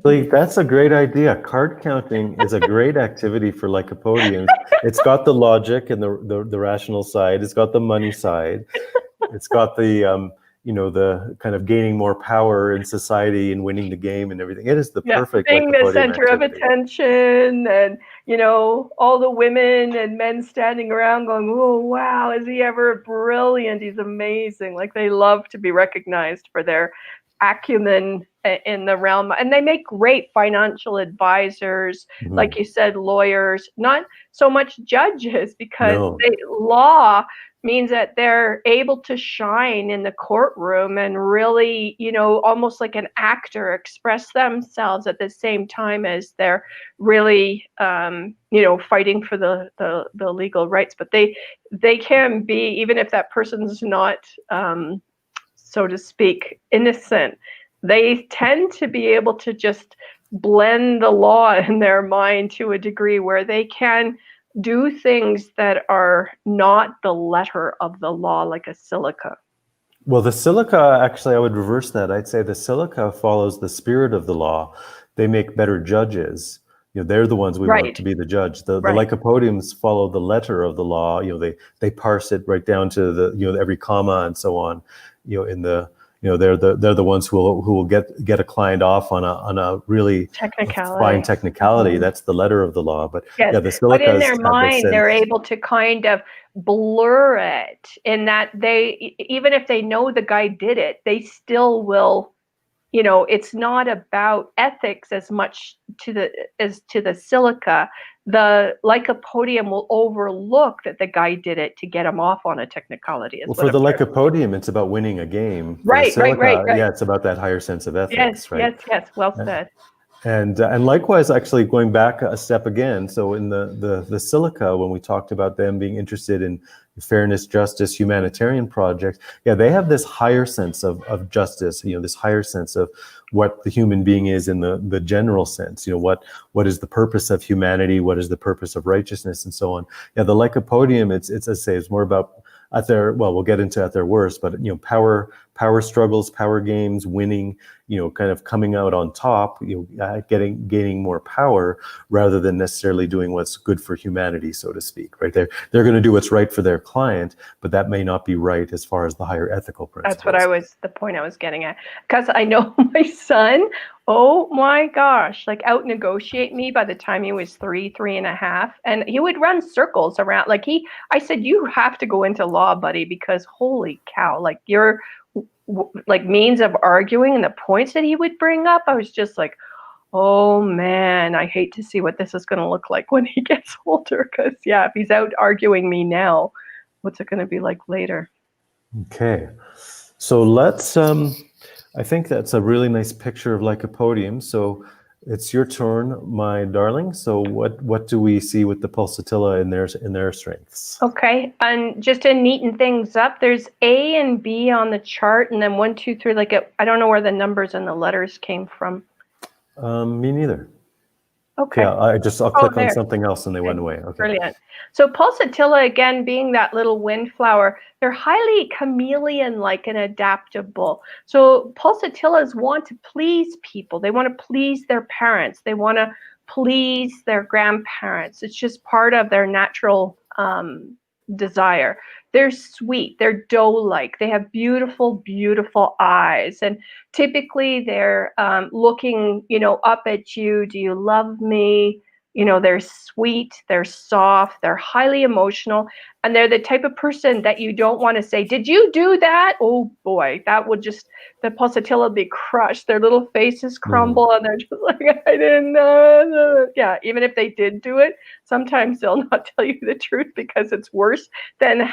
Like, that's a great idea. Card counting is a great activity for lycopodiums. It's got the logic and the rational side. It's got the money side. It's got the the kind of gaining more power in society and winning the game and everything. It is the perfect being the lycopodium center activity. of attention, and all the women and men standing around going, "Oh wow, is he ever brilliant? He's amazing!" Like, they love to be recognized for their acumen in the realm, and they make great financial advisors, like you said, lawyers. Not so much judges, because No. law means that they're able to shine in the courtroom and really, almost like an actor, express themselves at the same time as they're really, fighting for the legal rights. But they can be, even if that person's not, so to speak, innocent, they tend to be able to just blend the law in their mind to a degree where they can do things that are not the letter of the law, like a silica. Well, the silica, actually, I would reverse that. I'd say the silica follows the spirit of the law. They make better judges. They're the ones we want Right, to be the judge. The right. lycopodiums follow the letter of the law. They parse it right down to the every comma and so on. They're the ones who will get a client off on a really fine Technicality. technicality. That's the letter of the law. But Yes, yeah, the but in silicas their have this mind, they're sense. able to kind of blur it in that even if they know the guy did it, they still will, it's not about ethics as much as to the silica. The lycopodium will overlook that the guy did it to get him off on a technicality, is Well, what for I'm the trying to. lycopodium, it's about winning a game. For the Right, right, right, silica, right. yeah, it's about that higher sense of Yes, ethics, right? yes, yes. Well said. And likewise, actually going back a step again. So in the silica, when we talked about them being interested in fairness, justice, humanitarian projects, yeah, they have this higher sense of justice. This higher sense of what the human being is in the general sense. What is the purpose of humanity? What is the purpose of righteousness, and so on. Yeah, the lycopodium, it's I say, it's more about at their, well, we'll get into at their worst, but power struggles, power games, winning, kind of coming out on top, gaining more power rather than necessarily doing what's good for humanity, so to speak, right? They're going to do what's right for their client, but that may not be right as far as the higher ethical That's what principles. the point I was getting at. Because I know my son, oh my gosh, like out negotiate me by the time he was 3.5. And he would run circles around. I said, you have to go into law, buddy, because holy cow, like your like means of arguing and the points that he would bring up, I was just like, oh man, I hate to see what this is going to look like when he gets older. Because yeah, if he's out arguing me now, what's it going to be like later? Okay, so let's. I think that's a really nice picture of lycopodium. So it's your turn, my darling. So what do we see with the pulsatilla in their strengths? Okay, and just to neaten things up, there's A and B on the chart, and then 1, 2, 3. I don't know where the numbers and the letters came from. Me neither. Okay. Yeah, I'll Oh, click on there. something else and they Okay. went away. Okay. Brilliant. So pulsatilla, again, being that little windflower, they're highly chameleon-like and adaptable. So pulsatillas want to please people. They want to please their parents. They want to please their grandparents. It's just part of their natural desire. They're sweet. They're doe-like. They have beautiful, beautiful eyes. And typically they're looking, up at you. Do you love me? They're sweet, they're soft, they're highly emotional, and they're the type of person that you don't want to say, did you do that? Oh boy, that would just, the pulsatilla would be crushed. Their little faces crumble and they're just like, I didn't know. Yeah, even if they did do it, sometimes they'll not tell you the truth because it's worse than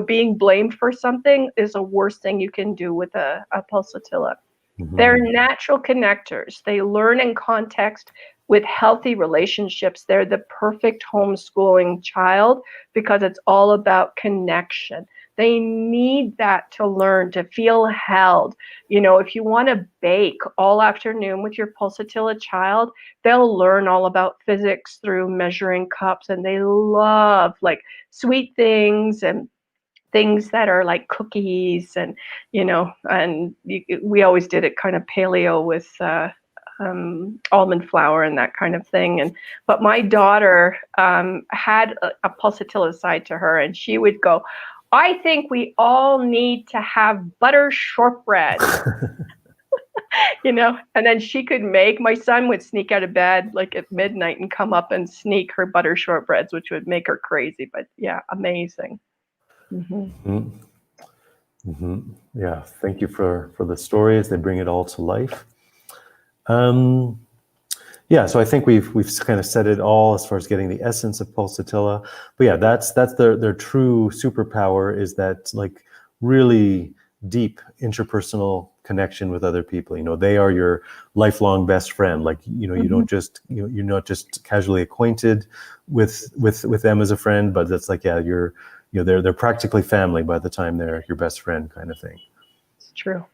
being blamed for something is the worst thing you can do with a pulsatilla. They're natural connectors. They learn in context with healthy relationships. They're the perfect homeschooling child because it's all about connection. They need that to learn, to feel held. If you want to bake all afternoon with your pulsatilla child, they'll learn all about physics through measuring cups, and they love like sweet things and things that are like cookies and we always did it kind of paleo with almond flour and that kind of thing. But my daughter had a pulsatilla side to her, and she would go, I think we all need to have butter shortbread. And then she could make, my son would sneak out of bed like at midnight and come up and sneak her butter shortbreads, which would make her crazy. But yeah, amazing. Yeah, thank you for the stories. They bring it all to life. Um, Yeah, so I think we've kind of said it all as far as getting the essence of pulsatilla. But yeah, that's their true superpower, is that like really deep interpersonal connection with other people. You know, they are your lifelong best friend. Like, you know, you Mhm. don't just, you know, you're not just casually acquainted with them as a friend, but it's like, yeah, you're, you know, they're practically family by the time they're your best friend, kind of thing. It's true.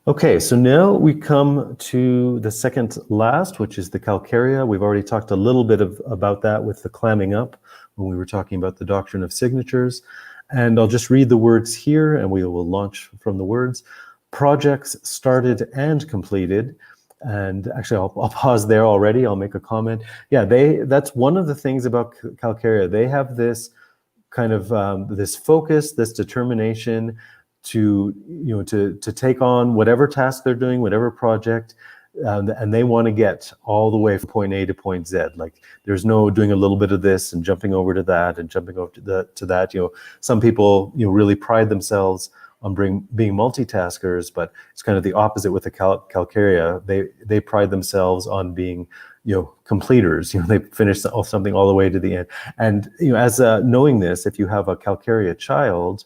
Okay, so now we come to the second last, which is the calcarea. We've already talked a little bit about that with the clamming up when we were talking about the doctrine of signatures. And I'll just read the words here and we will launch from the words. Projects started and completed. And actually, I'll pause there already. I'll make a comment. Yeah, that's one of the things about calcarea. They have this kind of this focus, this determination to, you know, to take on whatever task they're doing, whatever project, and they want to get all the way from point A to point Z. Like, there's no doing a little bit of this and jumping over to that and jumping over to that. You know, some people, you know, really pride themselves on being multitaskers, but it's kind of the opposite with the calcarea. They pride themselves on being, you know, completers. You know, they finish something all the way to the end. And, you know, as knowing this, if you have a calcarea child,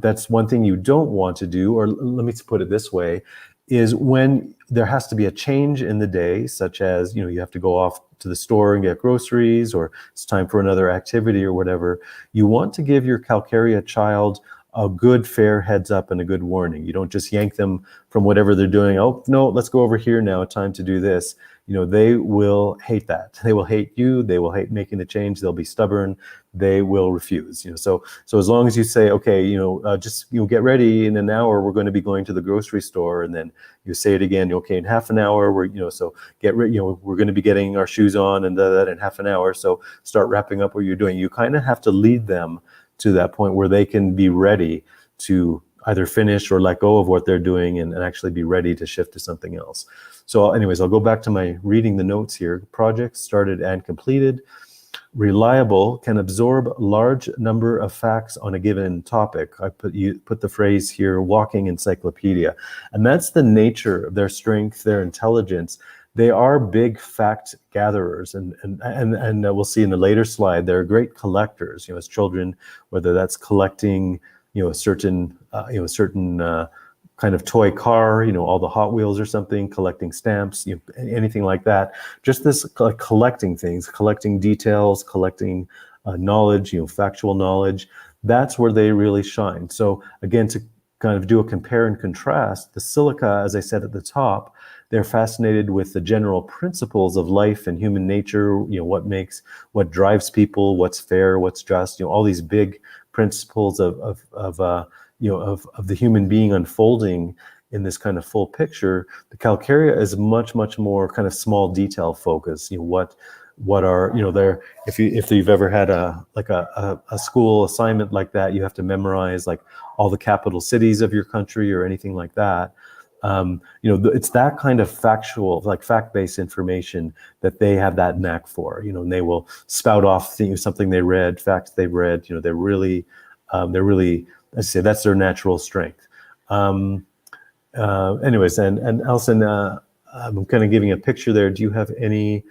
that's one thing you don't want to do, or let me put it this way, is when there has to be a change in the day, such as, you know, you have to go off to the store and get groceries, or it's time for another activity or whatever, you want to give your calcarea child a good fair heads up and a good warning. You don't just yank them from whatever they're doing. Oh, no, let's go over here now. Time to do this. You know, they will hate that. They will hate you. They will hate making the change. They'll be stubborn. They will refuse. You know, so as long as you say, okay, you know, just, you know, get ready in an hour. We're going to be going to the grocery store, and then you say it again. Okay, in half an hour, we're, you know, so get ready. You know, we're going to be getting our shoes on, and that in half an hour. So start wrapping up what you're doing. You kind of have to lead them to that point where they can be ready to either finish or let go of what they're doing, and actually be ready to shift to something else. So anyways, I'll go back to my reading the notes here. Projects started and completed. Reliable, can absorb large number of facts on a given topic. I put the phrase here, walking encyclopedia. And that's the nature of their strength, their intelligence. They are big fact gatherers, and we'll see in the later slide, they're great collectors. You know, as children, whether that's collecting, you know, a certain kind of toy car, you know, all the Hot Wheels or something, collecting stamps, you know, anything like that. Just this collecting things, collecting details, collecting knowledge, you know, factual knowledge. That's where they really shine. So again, to kind of do a compare and contrast, the silica, as I said at the top, they're fascinated with the general principles of life and human nature. You know, what drives people, what's fair, what's just. You know, all these big principles of the human being unfolding in this kind of full picture. The calcarea is much more kind of small detail focus. You know, what are, you know, there, if you've ever had a school assignment like that, you have to memorize like all the capital cities of your country or anything like that. You know, it's that kind of factual, like fact-based information that they have that knack for. You know, and they will spout off something they read, facts they've read. You know, they're really, as I say, that's their natural strength. Anyways, and Alison, I'm kind of giving a picture there. Do you have any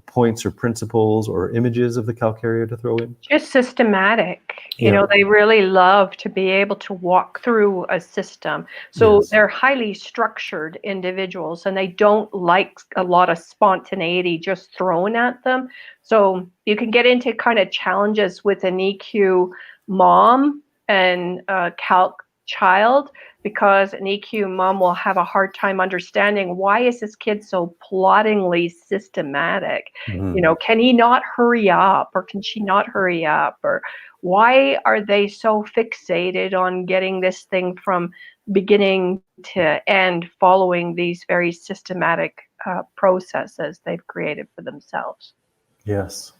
points or principles or images of the calcarea to throw in? Just systematic. You Yeah. know, they really love to be able to walk through a system. So Yes. they're highly structured individuals, and they don't like a lot of spontaneity just thrown at them. So you can get into kind of challenges with an EQ mom and a calc child, because an EQ mom will have a hard time understanding, why is this kid so ploddingly systematic? Mhm. You know, can he not hurry up, or can she not hurry up, or why are they so fixated on getting this thing from beginning to end, following these very systematic processes they've created for themselves? Yes.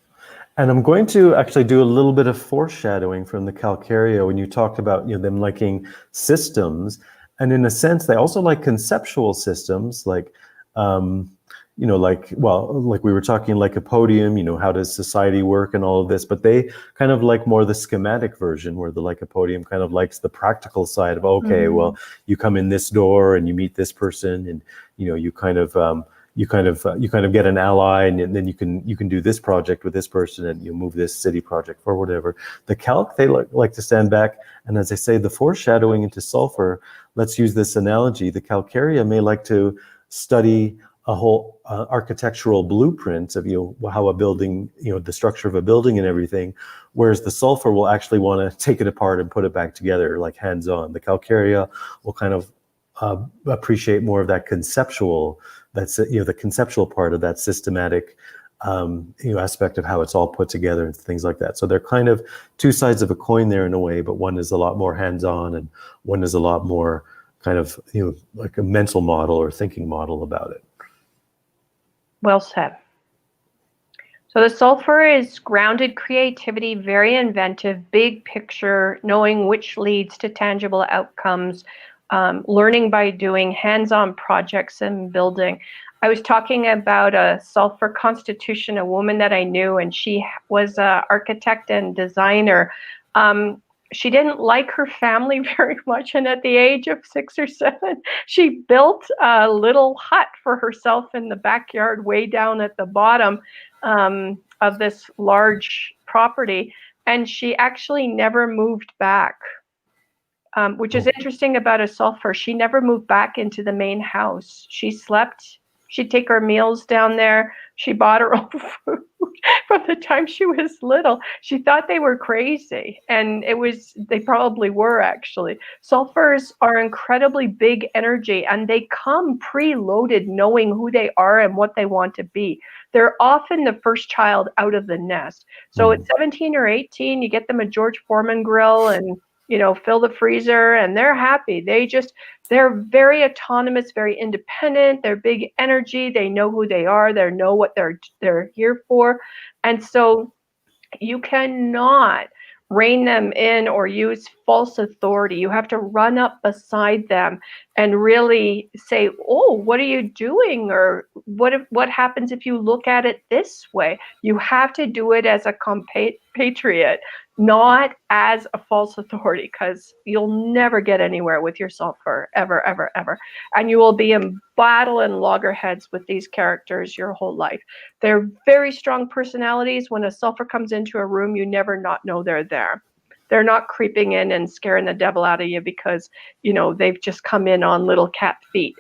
And I'm going to actually do a little bit of foreshadowing from the calcarea when you talked about, you know, them liking systems. And in a sense, they also like conceptual systems, like, you know, like we were talking like a podium, you know, how does society work and all of this, but they kind of like more the schematic version, where the lycopodium kind of likes the practical side of, okay, well, you come in this door and you meet this person, and, you know, you kind of, you kind of get an ally, and then you can do this project with this person, and you move this city project for whatever. The calc, they like to stand back, and as I say, the foreshadowing into sulfur. Let's use this analogy. The calcarea may like to study a whole architectural blueprint of how a building, the structure of a building and everything, whereas the sulfur will actually want to take it apart and put it back together, like hands-on. The calcarea will kind of appreciate more of that conceptual, the conceptual part of that systematic aspect of how it's all put together and things like that. So they're kind of two sides of a coin there in a way, but one is a lot more hands-on and one is a lot more kind of like a mental model or thinking model about it. Well said. So the sulfur is grounded creativity, very inventive, big picture, knowing which leads to tangible outcomes, learning by doing, hands-on projects and building. I was talking about a sulfur constitution, a woman that I knew, and she was an architect and designer. She didn't like her family very much, and at the age of 6 or 7, she built a little hut for herself in the backyard way down at the bottom of this large property, and she actually never moved back, which is interesting about a sulfur. She never moved back into the main house. She slept. She'd take her meals down there. She bought her own food from the time she was little. She thought they were crazy, and they probably were actually. Sulfurs are incredibly big energy, and they come preloaded knowing who they are and what they want to be. They're often the first child out of the nest. So at 17 or 18, you get them a George Foreman grill and fill the freezer, and they're happy. They're very autonomous, very independent. They're big energy. They know who they are. They know what they're here for. And so you cannot rein them in or use false authority. You have to run up beside them and really say, oh, what are you doing? Or what happens if you look at it this way? You have to do it as a compatriot, not as a false authority, because you'll never get anywhere with your sulfur, ever, ever, ever. And you will be in battle and loggerheads with these characters your whole life. They're very strong personalities. When a sulfur comes into a room, you never not know they're there. They're not creeping in and scaring the devil out of you because, they've just come in on little cat feet.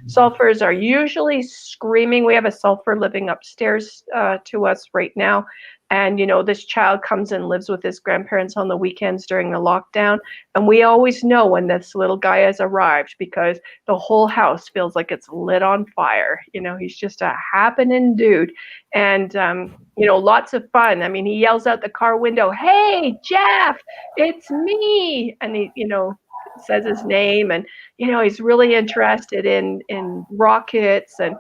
Sulfurs are usually screaming. We have a sulfur living upstairs to us right now. And, this child comes and lives with his grandparents on the weekends during the lockdown. And we always know when this little guy has arrived because the whole house feels like it's lit on fire. He's just a happening dude. And, lots of fun. I mean, he yells out the car window, "Hey, Jeff, it's me." And he, says his name, and, he's really interested in rockets and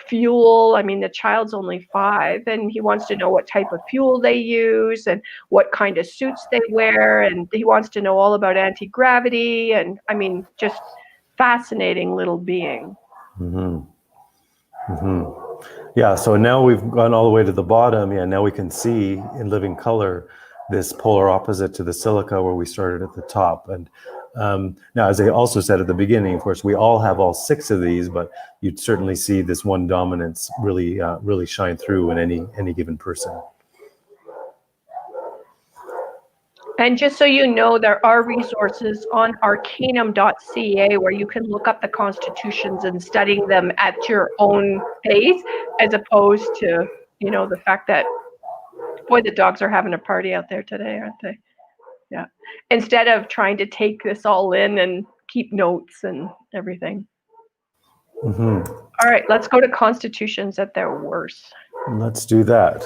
fuel. I mean, the child's only 5, and he wants to know what type of fuel they use and what kind of suits they wear. And he wants to know all about anti-gravity. And I mean, just fascinating little being. Mm-hmm. Mm-hmm. Yeah, so now we've gone all the way to the bottom. Yeah, now we can see in living color this polar opposite to the silica where we started at the top. And now, as I also said at the beginning, of course, we all have all 6 of these, but you'd certainly see this one dominance really shine through in any given person. And just so you know, there are resources on arcanum.ca where you can look up the constitutions and studying them at your own pace, as opposed to, the fact that, boy, the dogs are having a party out there today, aren't they? Yeah. Instead of trying to take this all in and keep notes and everything. Mm-hmm. All right, let's go to constitutions at their worst. Let's do that.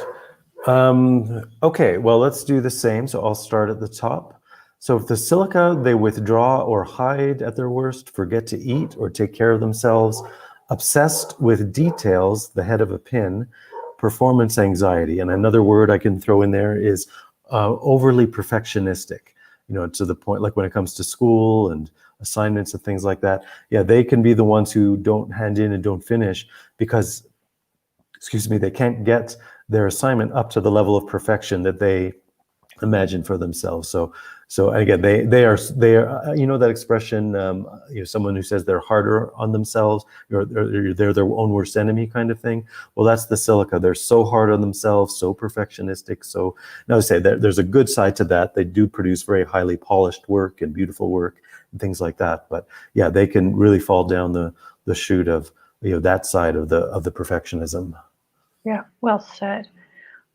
Okay, well, let's do the same. So I'll start at the top. So if the silica, they withdraw or hide at their worst, forget to eat or take care of themselves, obsessed with details, the head of a pin, performance anxiety. And another word I can throw in there is overly perfectionistic, to the point, like when it comes to school and assignments and things like that. Yeah, they can be the ones who don't hand in and don't finish because, they can't get their assignment up to the level of perfection that they imagine for themselves. So again, they are that expression, someone who says they're harder on themselves, or they're their own worst enemy kind of thing. Well, that's the silica. They're so hard on themselves, so perfectionistic. So now I say there's a good side to that. They do produce very highly polished work and beautiful work and things like that. But yeah, they can really fall down the chute of that side of the perfectionism. Yeah, well said.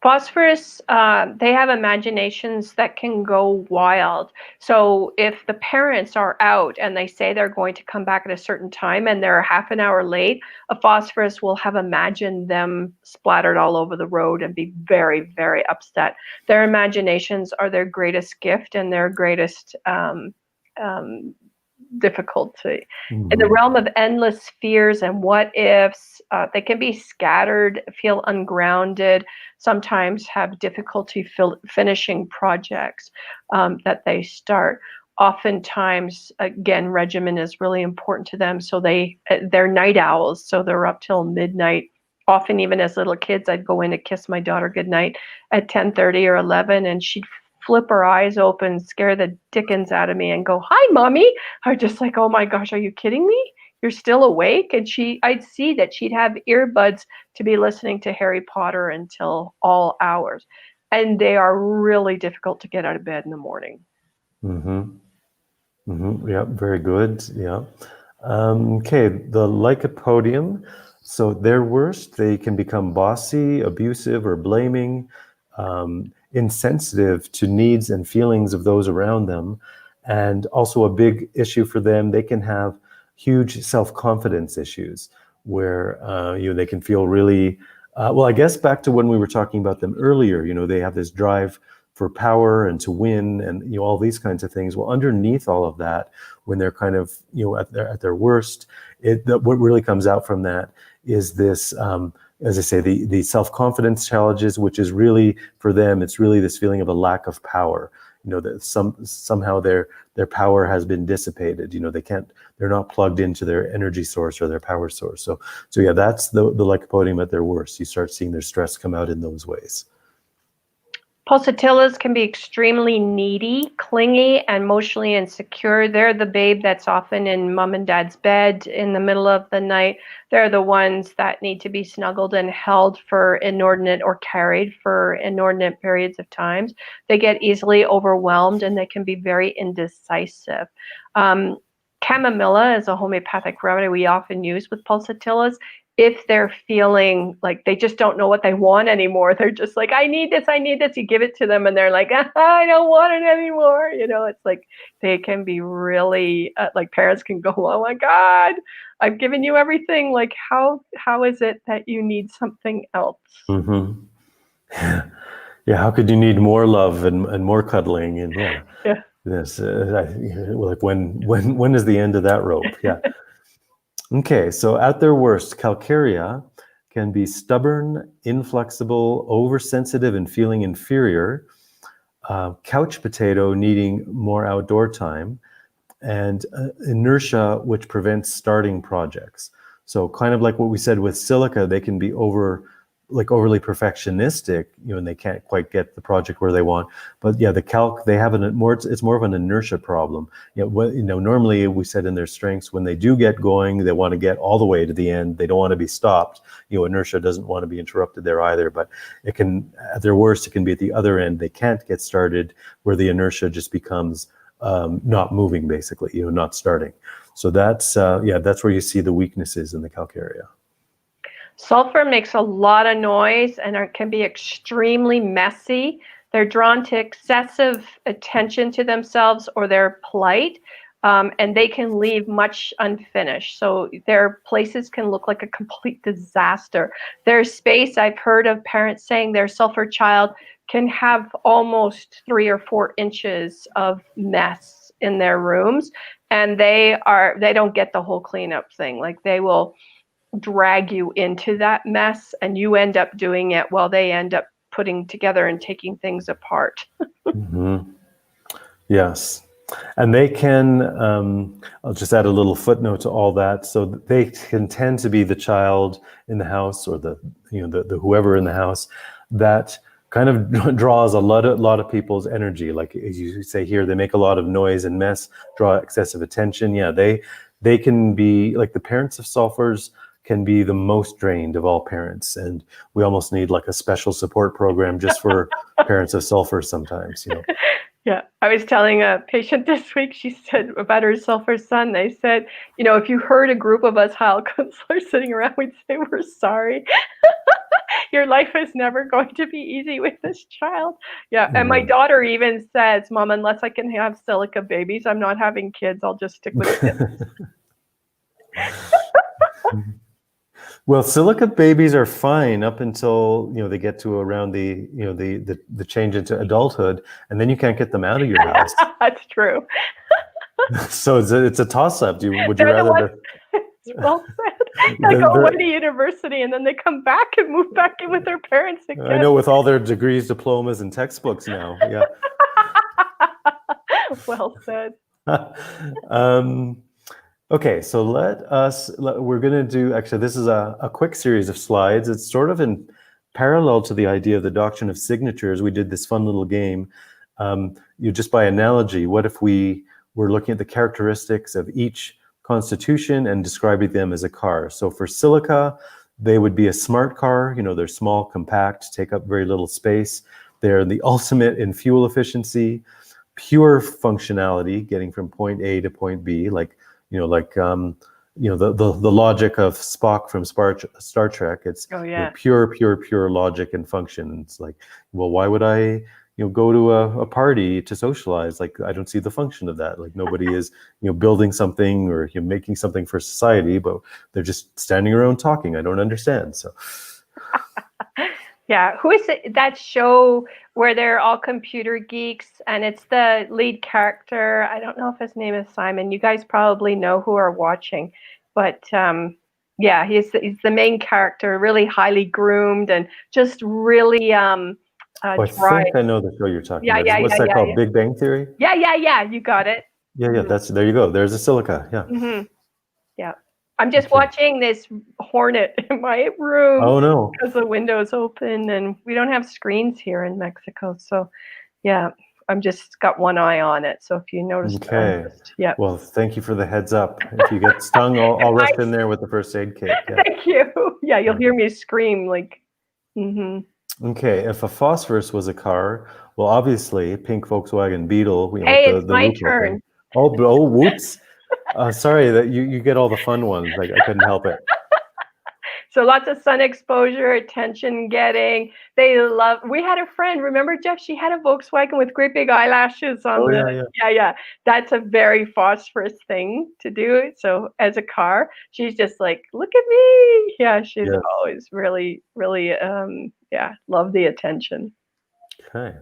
Phosphorus, they have imaginations that can go wild. So if the parents are out and they say they're going to come back at a certain time and they're half an hour late, a phosphorus will have imagined them splattered all over the road and be very, very upset. Their imaginations are their greatest gift and their greatest difficulty. In the realm of endless fears and what ifs, they can be scattered, feel ungrounded, sometimes have difficulty finishing projects that they start. Oftentimes, again, regimen is really important to them. So they're night owls. So they're up till midnight. Often, even as little kids, I'd go in to kiss my daughter goodnight at 10:30 or 11, and she'd flip her eyes open, scare the dickens out of me, and go, "Hi, mommy." I was just like, "Oh my gosh, are you kidding me? You're still awake?" And I'd see that she'd have earbuds to be listening to Harry Potter until all hours. And they are really difficult to get out of bed in the morning. Yeah, very good. Yeah. Okay, the lycopodium. So their worst, they can become bossy, abusive, or blaming, insensitive to needs and feelings of those around them. And also a big issue for them, they can have huge self-confidence issues where they can feel really, well, I guess back to when we were talking about them earlier, they have this drive for power and to win and all these kinds of things. Well, underneath all of that, when they're kind of at their worst, what really comes out from that is this, as I say, the self-confidence challenges, which is really for them, it's really this feeling of a lack of power. That somehow their power has been dissipated. They're not plugged into their energy source or their power source. So yeah, that's the lycopodium at their worst. You start seeing their stress come out in those ways. Pulsatillas can be extremely needy, clingy, and emotionally insecure. They're the babe that's often in mom and dad's bed in the middle of the night. They're the ones that need to be snuggled and held for inordinate or carried for inordinate periods of times. They get easily overwhelmed and they can be very indecisive. Chamomilla is a homeopathic remedy we often use with pulsatillas. If they're feeling like they just don't know what they want anymore, they're just like, I need this. You give it to them and they're like, I don't want it anymore. It's like they can be really, like parents can go, oh my God, I've given you everything. Like, how is it that you need something else? Mm-hmm. Yeah, how could you need more love and more cuddling? And yeah. Yes, like when is the end of that rope? Yeah. Okay, so at their worst, calcarea can be stubborn, inflexible, oversensitive, and feeling inferior. Couch potato needing more outdoor time, and inertia, which prevents starting projects. So kind of like what we said with silica, they can be overly perfectionistic, and they can't quite get the project where they want. But yeah, the calc, they have it's more of an inertia problem. Normally we said in their strengths, when they do get going, they want to get all the way to the end. They don't want to be stopped. Inertia doesn't want to be interrupted there either, but it can, at their worst, it can be at the other end. They can't get started where the inertia just becomes not moving, basically, not starting. So that's where you see the weaknesses in the calcarea. Sulfur makes a lot of noise and can be extremely messy. They're drawn to excessive attention to themselves, or they're polite, and they can leave much unfinished. So their places can look like a complete disaster. Their space, I've heard of parents saying their sulfur child can have almost 3 or 4 inches of mess in their rooms, and they don't get the whole cleanup thing. Like, they will drag you into that mess and you end up doing it while they end up putting together and taking things apart. Mm-hmm. Yes. And they can, I'll just add a little footnote to all that. So they can tend to be the child in the house, or the whoever in the house that kind of draws a lot of people's energy. Like as you say here, they make a lot of noise and mess, draw excessive attention. Yeah, they can be like the parents of sulfurs can be the most drained of all parents, and we almost need like a special support program just for parents of sulfurs sometimes. Yeah, I was telling a patient this week, she said about her sulfur son, they said, if you heard a group of us Heil counselors sitting around, we'd say, we're sorry. Your life is never going to be easy with this child. Yeah, and my daughter even says, Mom, unless I can have silica babies, I'm not having kids. I'll just stick with kids. Well, silica babies are fine up until they get to around the change into adulthood, and then you can't get them out of your house. That's true. So it's a toss-up. Would you They're the rather? Well said. They go away to university and then they come back and move back in with their parents again. I know, with all their degrees, diplomas, and textbooks now. Yeah. Well said. Okay, so we're going to do, actually, this is a quick series of slides. It's sort of in parallel to the idea of the doctrine of signatures. We did this fun little game. Just by analogy, what if we were looking at the characteristics of each constitution and describing them as a car? So for silica, they would be a smart car. They're small, compact, take up very little space. They're the ultimate in fuel efficiency, pure functionality, getting from point A to point B, like the logic of Spock from Star Trek. It's pure logic and function. It's like, well, why would I go to a party to socialize? Like, I don't see the function of that. Like, nobody is building something or making something for society, but they're just standing around talking. I don't understand. So yeah, who is it, that show where they're all computer geeks and it's the lead character? I don't know if his name is Simon. You guys probably know who are watching, but yeah, he's the main character, really highly groomed and just really I think I know the show you're talking about. Yeah, What's that called? Big Bang Theory? Yeah, you got it. Yeah, there you go. There's a silica. Yeah. Mm-hmm. Yeah. I'm just watching this hornet in my room. Oh no. Because the window's open and we don't have screens here in Mexico. So yeah, I'm just got one eye on it. So if you notice, okay. Yeah. Well, thank you for the heads up. If you get stung, I'll rush in there with the first aid kit. Yeah. Thank you. Yeah, you'll hear me scream like. Mm-hmm. Okay, if a phosphorus was a car, well, obviously, pink Volkswagen Beetle. Hey, it's my turn. Thing. Oh, whoops. Sorry that you get all the fun ones. Like, I couldn't help it. So lots of sun exposure, attention getting. We had a friend, remember, Jeff? She had a Volkswagen with great big eyelashes on. Yeah. That's a very phosphorus thing to do. So as a car, she's just like, look at me. Yeah, she's always really, really, love the attention. Okay.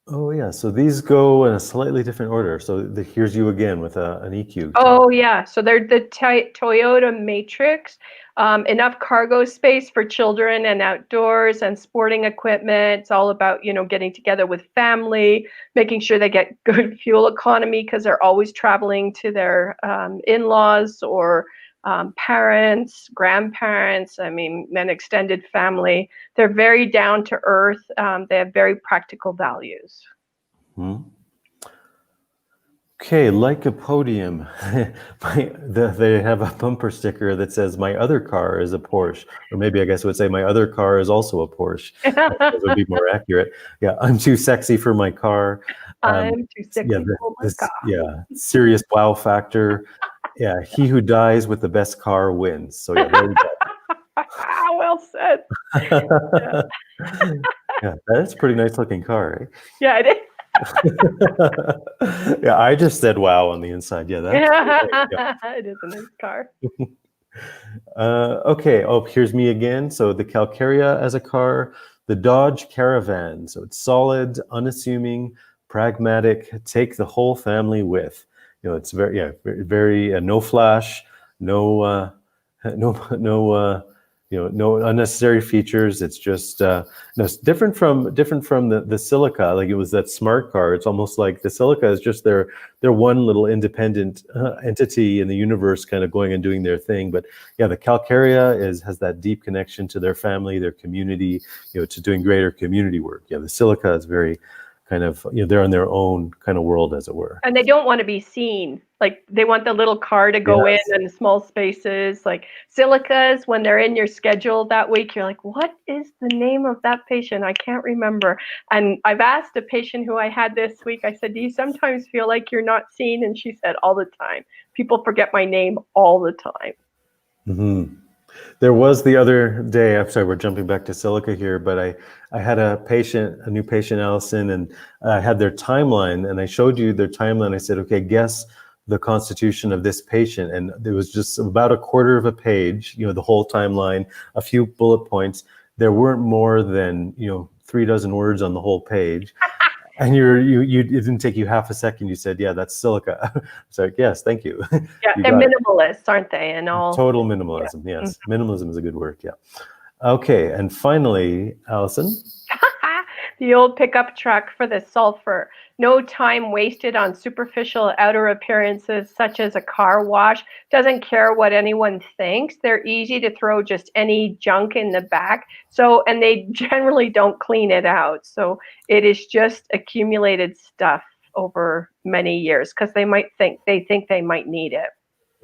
Oh yeah, so these go in a slightly different order. So here's you again with an EQ. Oh yeah, so they're the Toyota Matrix. Enough cargo space for children and outdoors and sporting equipment. It's all about getting together with family, making sure they get good fuel economy because they're always traveling to their in-laws or parents, grandparents, then extended family. They're very down to earth. They have very practical values. Okay, like a podium, they have a bumper sticker that says, "My other car is a Porsche," or maybe I guess it would say, "My other car is also a Porsche." That would be more accurate. Yeah, I'm too sexy for my car. I'm too sexy for my car. Yeah, serious wow factor. Yeah, he who dies with the best car wins. So yeah, there we go. Well said. Yeah, that's a pretty nice looking car, right? Yeah, it is. Yeah, I just said wow on the inside. Yeah, it is a nice car. Okay. Oh, here's me again. So the Calcaria as a car, the Dodge Caravan. So it's solid, unassuming, pragmatic. Take the whole family with. It's very no flash, no no unnecessary features. It's just no, it's different from the silica. Like, it was that smart car. It's almost like the silica is just their one little independent entity in the universe, kind of going and doing their thing. But yeah, the calcarea has that deep connection to their family, their community, to doing greater community work. Yeah, the silica is very kind of, they're in their own kind of world, as it were. And they don't want to be seen. Like, they want the little car to go in Yes. and small spaces. Like silicas, when they're in your schedule that week, you're like, what is the name of that patient? I can't remember. And I've asked a patient who I had this week, I said, do you sometimes feel like you're not seen? And she said, all the time. People forget my name all the time. Mm-hmm. There was the other day, I'm sorry, we're jumping back to silica here, but I had a new patient, Allison, and I had their timeline, and I showed you their timeline. I said, okay, guess the constitution of this patient. And there was just about a quarter of a page, the whole timeline, a few bullet points. There weren't more than, 36 words on the whole page. And it didn't take you half a second. You said, yeah, that's silica. So yes, thank you. Yeah, they're minimalists, aren't they? And all total minimalism. Yeah. Yes, minimalism is a good word. Yeah. Okay, and finally, Allison. The old pickup truck for the sulfur. No time wasted on superficial outer appearances such as a car wash. Doesn't care what anyone thinks. They're easy to throw just any junk in the back. So, and they generally don't clean it out. So it is just accumulated stuff over many years because they think they might need it.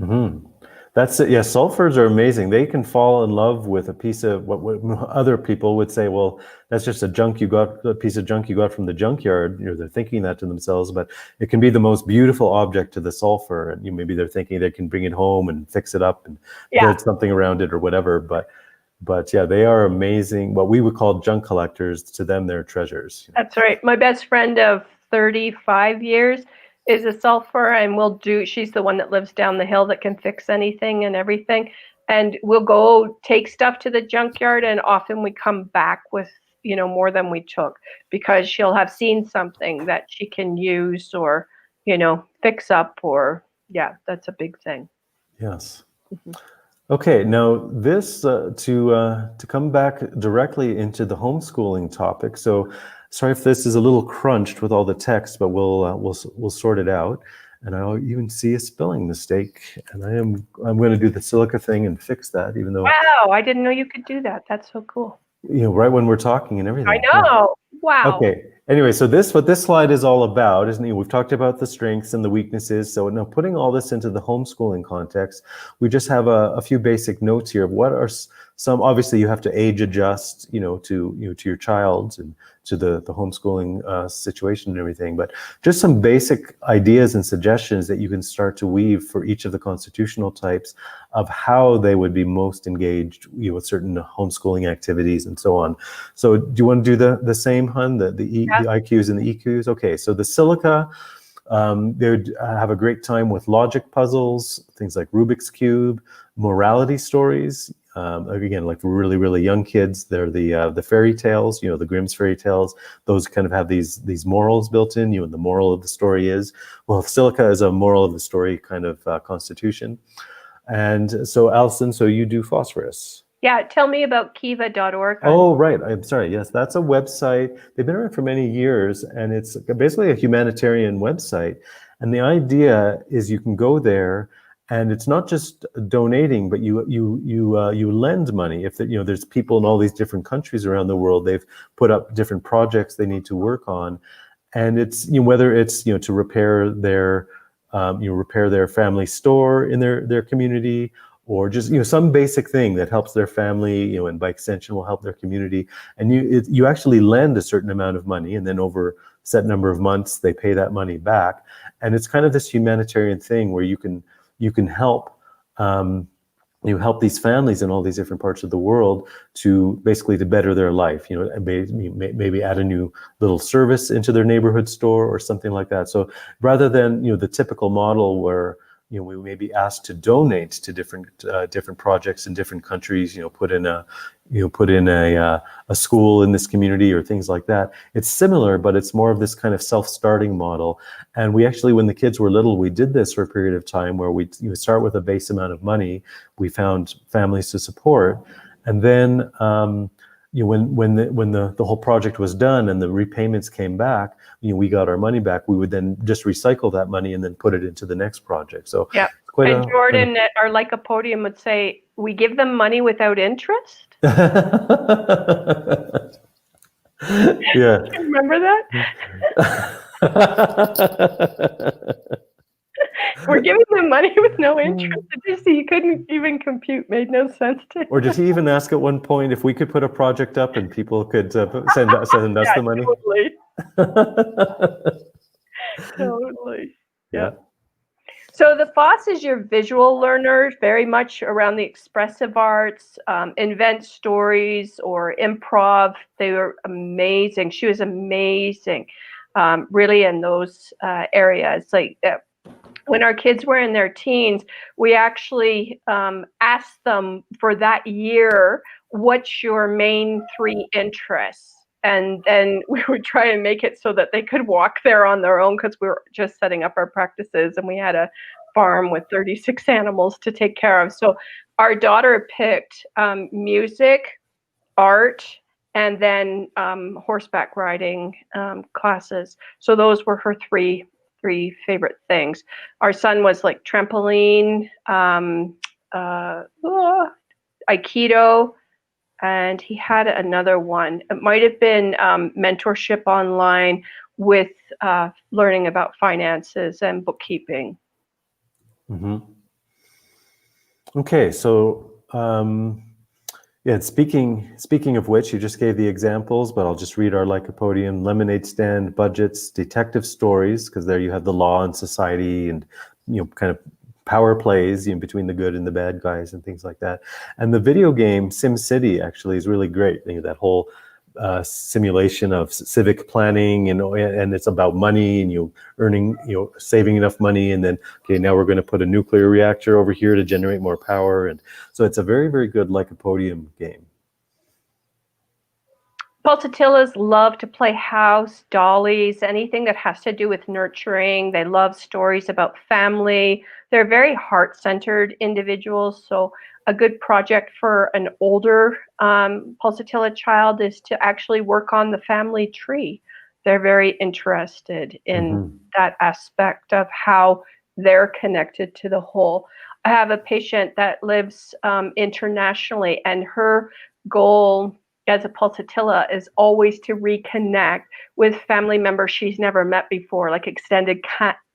Mm-hmm. That's it. Yeah, sulfurs are amazing. They can fall in love with a piece of what other people would say, well, that's just a piece of junk you got from the junkyard. They're thinking that to themselves, but it can be the most beautiful object to the sulfur. And maybe they're thinking they can bring it home and fix it up and build something around it or whatever. But yeah, they are amazing. What we would call junk collectors, to them, they're treasures. That's right. My best friend of 35 years is a sulfur, and she's the one that lives down the hill that can fix anything and everything. And we'll go take stuff to the junkyard, and often we come back with, more than we took, because she'll have seen something that she can use or, fix up, or that's a big thing. Yes. Mm-hmm. Okay, now this to come back directly into the homeschooling topic. So sorry if this is a little crunched with all the text, but we'll sort it out. And I'll even see a spelling mistake, and I'm going to do the silica thing and fix that, even though. Wow, I didn't know you could do that. That's so cool. Right when we're talking and everything. I know. Yeah. Wow. Okay. Anyway, so what this slide is all about, isn't it? We've talked about the strengths and the weaknesses. So now, putting all this into the homeschooling context, we just have a few basic notes here of what are some. Obviously, you have to age adjust, to your child and to the homeschooling situation and everything. But just some basic ideas and suggestions that you can start to weave for each of the constitutional types of how they would be most engaged, with certain homeschooling activities and so on. So, do you want to do the same, Hun? The IQs and the EQs. Okay, so the silica, they would have a great time with logic puzzles, things like Rubik's Cube, morality stories. Again, like really, really young kids, they're the fairy tales, the Grimm's fairy tales. Those kind of have these morals built in. And the moral of the story is, well, silica is a moral of the story kind of constitution. And so, Allison, so you do phosphorus. Yeah, tell me about kiva.org. Oh, right. I'm sorry. Yes, that's a website. They've been around for many years, and it's basically a humanitarian website. And the idea is you can go there, and it's not just donating, but you lend money. If there's people in all these different countries around the world, they've put up different projects they need to work on, and it's whether it's to repair their family store in their community, or just some basic thing that helps their family, and by extension will help their community. And you actually lend a certain amount of money, and then over a set number of months they pay that money back. And it's kind of this humanitarian thing where you can help help these families in all these different parts of the world to better their life. Maybe add a new little service into their neighborhood store or something like that. So rather than the typical model where we may be asked to donate to different projects in different countries, put in a school in this community or things like that. It's similar, but it's more of this kind of self-starting model. And we actually, when the kids were little, we did this for a period of time where we start with a base amount of money. We found families to support, And then when the whole project was done and the repayments came back, we got our money back. We would then just recycle that money and then put it into the next project. So Yeah. it's quite And a Jordan at our Lycopodium would say, we give them money without interest. Yeah. Do you remember that? We're giving them money with no interest. Just you couldn't even compute, made no sense to him. Or did he even ask at one point if we could put a project up and people could send us the money? Totally. Yeah. So the FOSS is your visual learners, very much around the expressive arts, invent stories or improv. They were amazing. She was amazing, really in those areas. Like when our kids were in their teens, we actually asked them for that year, what's your main 3 interests? And then we would try and make it so that they could walk there on their own, because we were just setting up our practices and we had a farm with 36 animals to take care of. So our daughter picked music, art, and then horseback riding classes. So those were her three favorite things. Our son was like trampoline, Aikido, and he had another one. It might have been mentorship online with learning about finances and bookkeeping. Mm-hmm. Okay, so yeah, speaking of which, you just gave the examples, but I'll just read our Lycopodium: lemonade stand, budgets, detective stories, because there you have the law and society and kind of power plays between the good and the bad guys and things like that. And the video game SimCity actually is really great. That whole simulation of civic planning, and it's about money and earning, saving enough money, and then now we're going to put a nuclear reactor over here to generate more power, and so it's a very, very good Lycopodium game. Pulsatillas love to play house, dollies, anything that has to do with nurturing. They love stories about family. They're very heart-centered individuals. So a good project for an older pulsatilla child is to actually work on the family tree. They're very interested in that aspect of how they're connected to the whole. I have a patient that lives internationally, and her goal as a pulsatilla is always to reconnect with family members she's never met before, like extended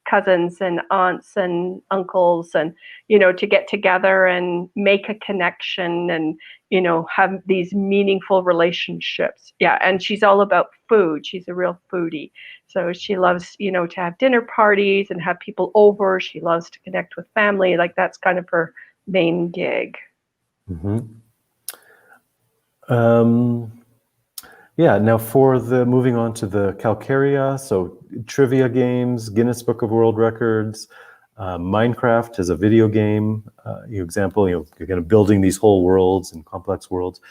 cousins and aunts and uncles, and to get together and make a connection and have these meaningful relationships. Yeah, and she's all about food. She's a real foodie, so she loves to have dinner parties and have people over. She loves to connect with family. Like that's kind of her main gig. Yeah, now for the moving on to the Calcaria, so trivia games, Guinness Book of World Records, Minecraft as a video game, example, you're kind of building these whole worlds and complex worlds,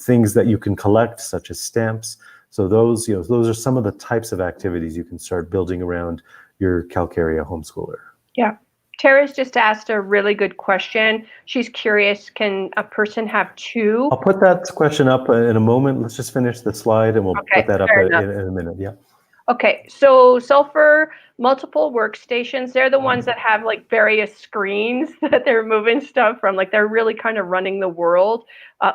things that you can collect, such as stamps. So those are some of the types of activities you can start building around your Calcaria homeschooler. Yeah. Tara's just asked a really good question. She's curious, can a person have 2? I'll put that question up in a moment. Let's just finish the slide and we'll put that up in a minute. Yeah. Okay, so Sulfur multiple workstations, they're the ones that have like various screens that they're moving stuff from. Like they're really kind of running the world.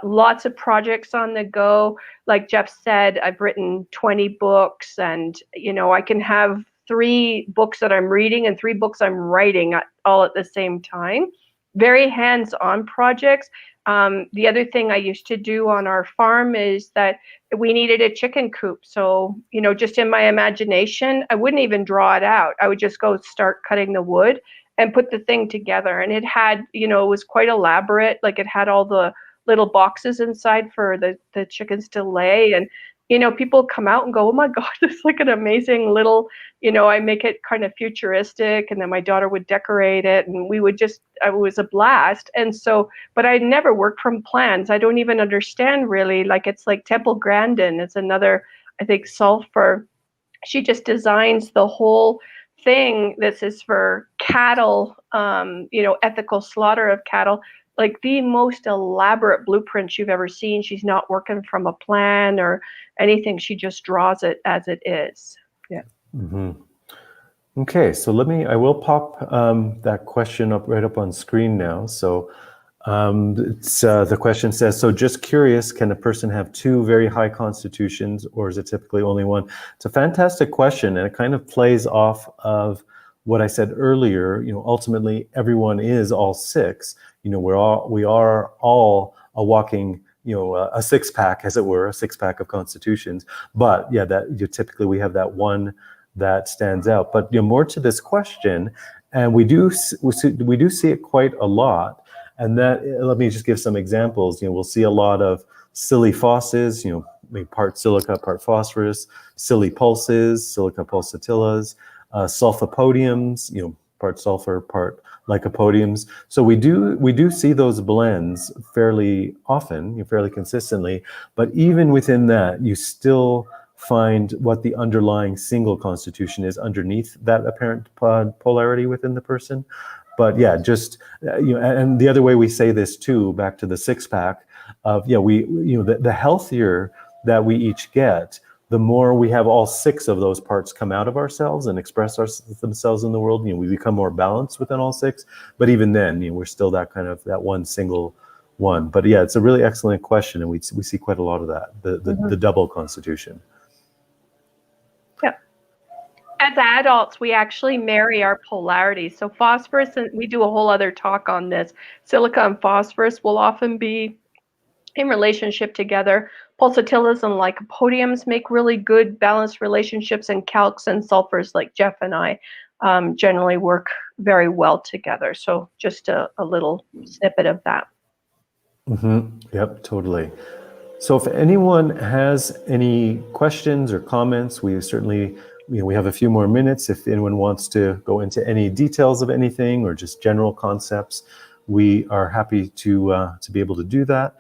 Lots of projects on the go. Like Jeff said, I've written 20 books, and I can have 3 books that I'm reading and 3 books I'm writing all at the same time. Very hands-on projects. The other thing I used to do on our farm is that we needed a chicken coop. So, just in my imagination, I wouldn't even draw it out. I would just go start cutting the wood and put the thing together. And it had, it was quite elaborate. Like it had all the little boxes inside for the chickens to lay. And, people come out and go, oh my God, it's like an amazing little, I make it kind of futuristic, and then my daughter would decorate it, and we would it was a blast. And so, but I never worked from plans. I don't even understand really, like it's like Temple Grandin. It's another, I think, Sulfur. She just designs the whole thing. This is for cattle, ethical slaughter of cattle. like the most elaborate blueprints you've ever seen. She's not working from a plan or anything. She just draws it as it is. Yeah. Hmm. Okay, so I will pop that question right up on screen now. So the question says, so just curious, can a person have two very high constitutions, or is it typically only one? It's a fantastic question, and it kind of plays off of what I said earlier. Ultimately, everyone is all six. We are all a walking, a six pack, as it were, a six pack of constitutions. But yeah, typically we have that one that stands out. But more to this question, and we do see it quite a lot. And that, let me just give some examples. We'll see a lot of silly phosphors, maybe part silica, part phosphorus, silly pulses, silica pulsatillas, sulfopodiums, part sulfur, part lycopodiums. So we do see those blends fairly often, fairly consistently. But even within that, you still find what the underlying single constitution is underneath that apparent polarity within the person. But yeah, just and the other way we say this too, back to the six pack of the healthier that we each get, the more we have all six of those parts come out of ourselves and express themselves in the world. We become more balanced within all six. But even then, we're still that kind of that one single one. But yeah, it's a really excellent question, and we see quite a lot of that, the double constitution. As adults, we actually marry our polarities. So phosphorus, and we do a whole other talk on this, silica and phosphorus will often be in relationship together. Pulsatillas and lycopodiums make really good balanced relationships, and calcs and sulfurs like Jeff and I generally work very well together. So just a little snippet of that. Mm-hmm. Yep, totally. So if anyone has any questions or comments, we certainly, we have a few more minutes. If anyone wants to go into any details of anything or just general concepts, we are happy to be able to do that.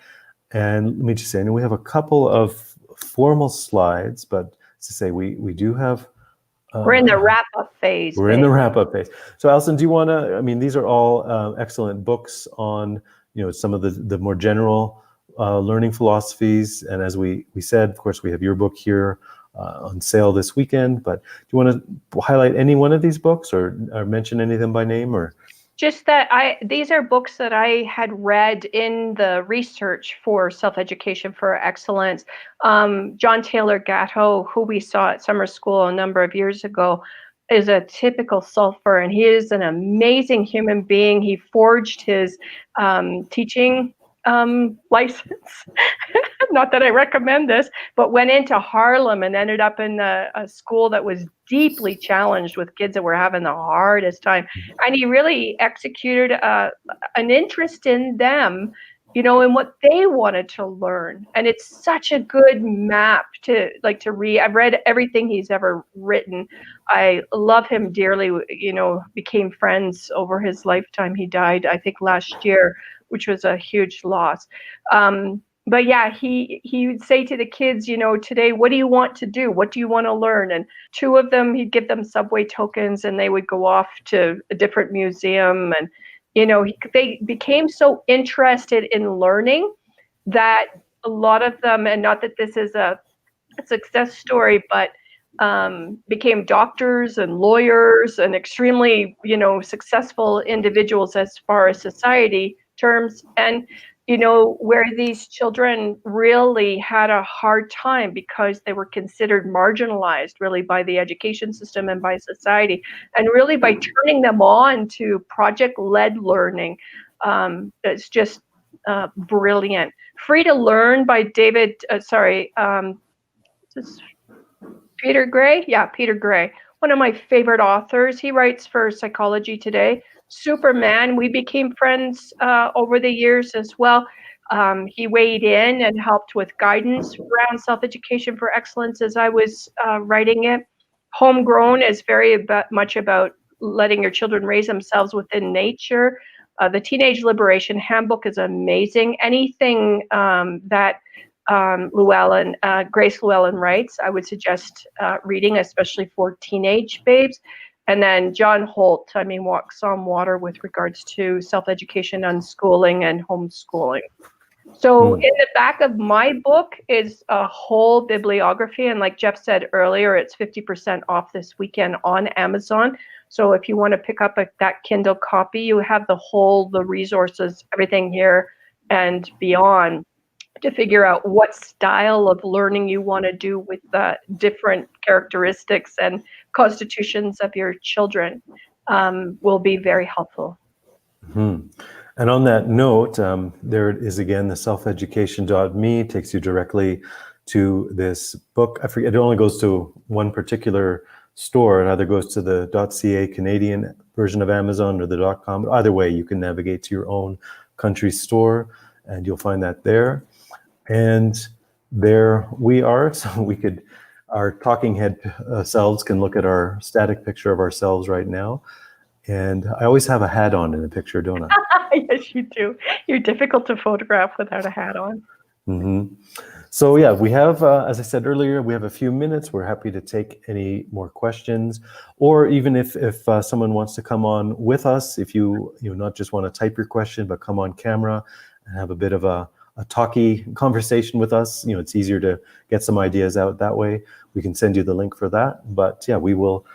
And let me just say, we have a couple of formal slides, but to say we do have. We're in the wrap-up phase. We're in the wrap-up phase. So Alison, do you want to? These are all excellent books on some of the more general learning philosophies. And as we said, of course, we have your book here on sale this weekend. But do you want to highlight any one of these books or mention any of them by name or? Just that these are books that I had read in the research for Self-Education for Excellence. John Taylor Gatto, who we saw at summer school a number of years ago, is a typical sulfur, and he is an amazing human being. He forged his teaching license. Not that I recommend this, but went into Harlem and ended up in a school that was deeply challenged with kids that were having the hardest time. And he really executed an interest in them, in what they wanted to learn. And it's such a good map to read. I've read everything he's ever written. I love him dearly, became friends over his lifetime. He died, I think, last year, which was a huge loss. But yeah, he would say to the kids, today, what do you want to do? What do you want to learn? And two of them, he'd give them subway tokens and they would go off to a different museum. And, they became so interested in learning that a lot of them, and not that this is a success story, but became doctors and lawyers and extremely, successful individuals as far as society terms. And where these children really had a hard time because they were considered marginalized really by the education system and by society. And really by turning them on to project-led learning, it's just brilliant. Free to Learn by Peter Gray? Yeah, Peter Gray. One of my favorite authors. He writes for Psychology Today. Superman, we became friends over the years as well. He weighed in and helped with guidance around Self-Education for Excellence as I was writing it. Homegrown is very much about letting your children raise themselves within nature. The Teenage Liberation Handbook is amazing. Anything that Grace Llewellyn writes, I would suggest reading, especially for teenage babes. And then John Holt, walks on water with regards to self-education, unschooling, and homeschooling. So Hmm. in the back of my book is a whole bibliography. And like Jeff said earlier, it's 50% off this weekend on Amazon. So if you want to pick up that Kindle copy, you have the resources, everything here and beyond to figure out what style of learning you want to do with the different characteristics and constitutions of your children will be very helpful. Hmm. And on that note, there it is again, the selfeducation.me takes you directly to this book. I forget, it only goes to one particular store. It either goes to the .ca Canadian version of Amazon or the .com. But either way, you can navigate to your own country store and you'll find that there. And there we are. So our talking head selves can look at our static picture of ourselves right now. And I always have a hat on in the picture, don't I? Yes, you do. You're difficult to photograph without a hat on. Mm-hmm. So yeah, we have, as I said earlier, we have a few minutes. We're happy to take any more questions, or even if someone wants to come on with us, if you not just want to type your question, but come on camera and have a bit of a talky conversation with us. It's easier to get some ideas out that way. We can send you the link for that. But yeah, we'll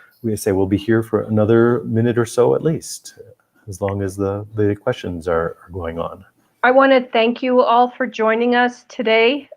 be here for another minute or so at least, as long as the questions are going on. I want to thank you all for joining us today.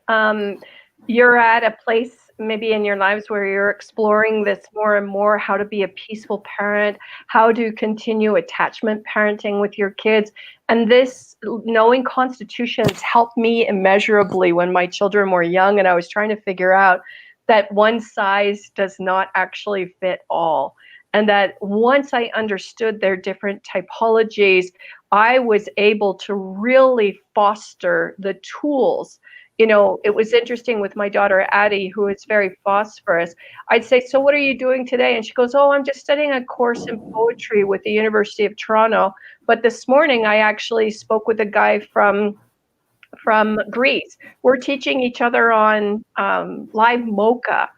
You're at a place maybe in your lives where you're exploring this more and more, how to be a peaceful parent, how to continue attachment parenting with your kids. And this knowing constitutions helped me immeasurably when my children were young and I was trying to figure out that one size does not actually fit all. And that once I understood their different typologies, I was able to really foster the tools. It was interesting with my daughter Addie, who is very phosphorus. I'd say, "So what are you doing today?" And she goes, "Oh, I'm just studying a course in poetry with the University of Toronto. But this morning I actually spoke with a guy from Greece. We're teaching each other on live mocha.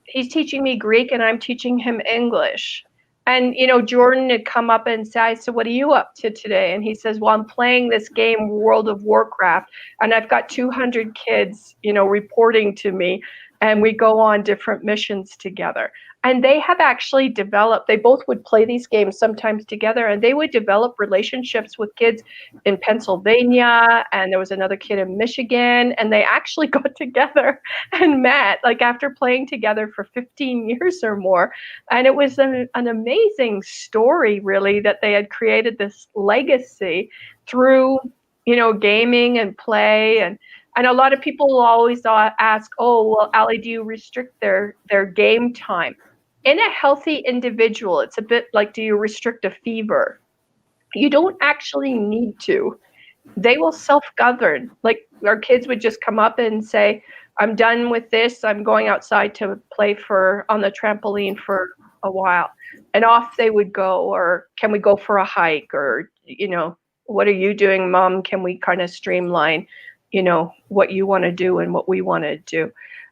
He's teaching me Greek and I'm teaching him English." And Jordan had come up and said, "So what are you up to today?" And he says, "Well, I'm playing this game, World of Warcraft, and I've got 200 kids, reporting to me, and we go on different missions together." And they have actually developed, they both would play these games sometimes together, and they would develop relationships with kids in Pennsylvania, and there was another kid in Michigan, and they actually got together and met, like after playing together for 15 years or more. And it was an amazing story, really, that they had created this legacy through, gaming and play. And a lot of people will always ask, "Oh, well, Ali, do you restrict their game time?" In a healthy individual, it's a bit like, do you restrict a fever? You don't actually need to. They will self-govern. Like our kids would just come up and say, "I'm done with this. I'm going outside to play on the trampoline for a while." And off they would go, or, "Can we go for a hike?" Or, "What are you doing, Mom? Can we kind of streamline, what you want to do and what we want to do?"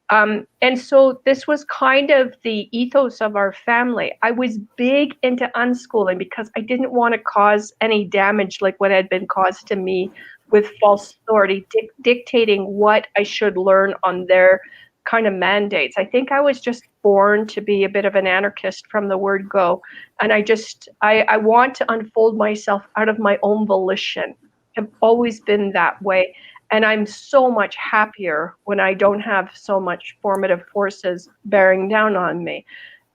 And so this was kind of the ethos of our family. I was big into unschooling because I didn't want to cause any damage like what had been caused to me with false authority dictating what I should learn on their kind of mandates. I think I was just born to be a bit of an anarchist from the word go. And I want to unfold myself out of my own volition. I've always been that way. And I'm so much happier when I don't have so much formative forces bearing down on me.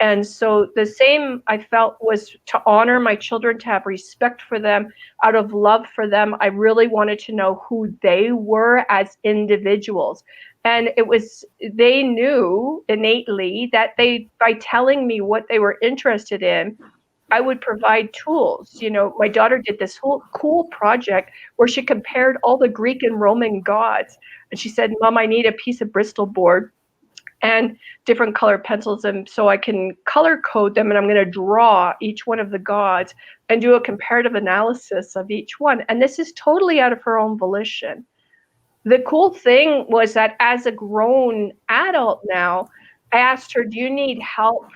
And so the same I felt was to honor my children, to have respect for them, out of love for them. I really wanted to know who they were as individuals. And they knew innately that by telling me what they were interested in, I would provide tools. My daughter did this whole cool project where she compared all the Greek and Roman gods. And she said, "Mom, I need a piece of Bristol board and different color pencils, and so I can color code them, and I'm going to draw each one of the gods and do a comparative analysis of each one." And this is totally out of her own volition. The cool thing was that as a grown adult now, I asked her, "Do you need help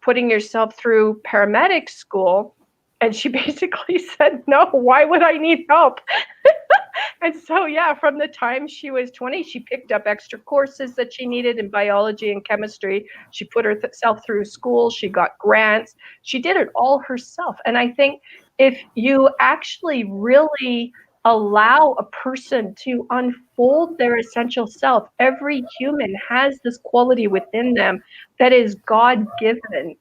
putting yourself through paramedic school? And she basically said, no, why would I need help? And so, yeah, from the time she was 20, she picked up extra courses that she needed in biology and chemistry. She put herself through school. She got grants. She did it all herself. And I think if you actually really allow a person to unfold their essential self, every human has this quality within them that is God-given,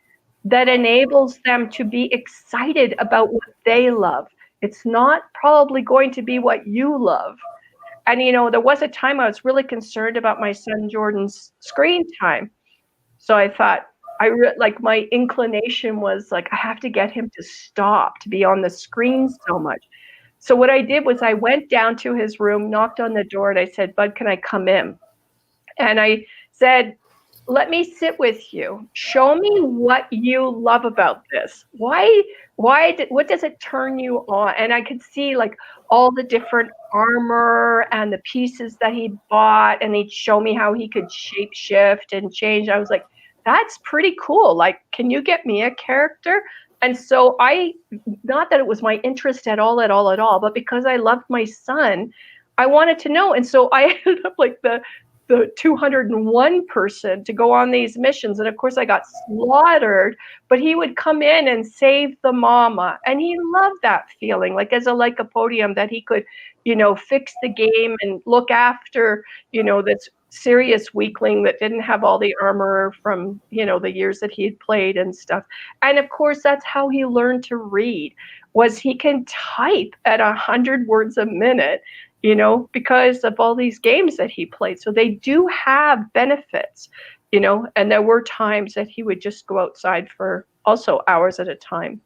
that enables them to be excited about what they love. It's not probably going to be what you love. And, there was a time I was really concerned about my son Jordan's screen time. So I thought, my inclination was like, I have to get him to stop to be on the screen so much. So what I did was I went down to his room, knocked on the door, and I said, Bud, can I come in? And I said, let me sit with you. Show me what you love about this. What does it turn you on? And I could see like all the different armor and the pieces that he bought, and he'd show me how he could shape shift and change. I was like, that's pretty cool. Like, can you get me a character? And so not that it was my interest at all, but because I loved my son, I wanted to know. And so I ended up like the 201 person to go on these missions. And of course I got slaughtered, but he would come in and save the mama. And he loved that feeling, like as a lycopodium, that he could, fix the game and look after, this serious weakling that didn't have all the armor from, the years that he had played and stuff. And of course, that's how he learned to read, was he can type at 100 words a minute, because of all these games that he played. So they do have benefits, and there were times that he would just go outside for also hours at a time.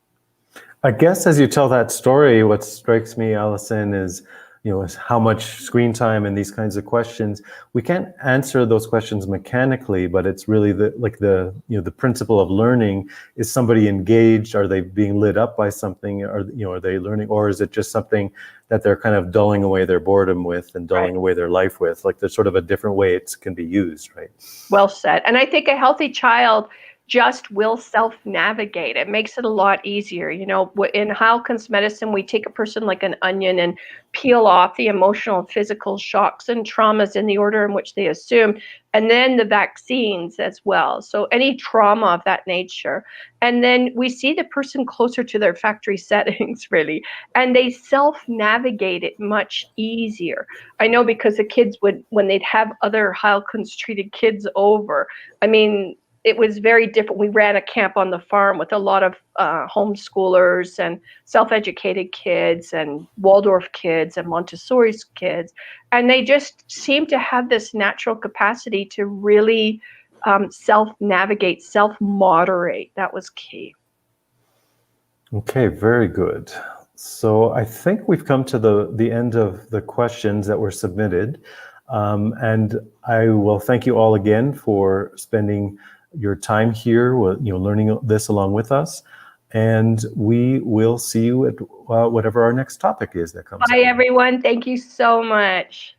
I guess as you tell that story, what strikes me, Allison, is is how much screen time and these kinds of questions, we can't answer those questions mechanically, but it's really the principle of learning. Is somebody engaged? Are they being lit up by something? Are they learning, or is it just something that they're kind of dulling away their boredom with and dulling away their life with? Like there's sort of a different way it can be used, right? Well said. And I think a healthy child just will self-navigate. It makes it a lot easier. In Howkins medicine, we take a person like an onion and peel off the emotional and physical shocks and traumas in the order in which they assume, and then the vaccines as well. So any trauma of that nature. And then we see the person closer to their factory settings, really, and they self-navigate it much easier. I know, because the kids would, when they'd have other Howkins treated kids over, it was very different. We ran a camp on the farm with a lot of homeschoolers and self-educated kids and Waldorf kids and Montessori kids. And they just seemed to have this natural capacity to really self-navigate, self-moderate. That was key. Okay, very good. So I think we've come to the end of the questions that were submitted. And I will thank you all again for spending your time here, learning this along with us, and we will see you at whatever our next topic is that comes. Bye, everyone. Thank you so much.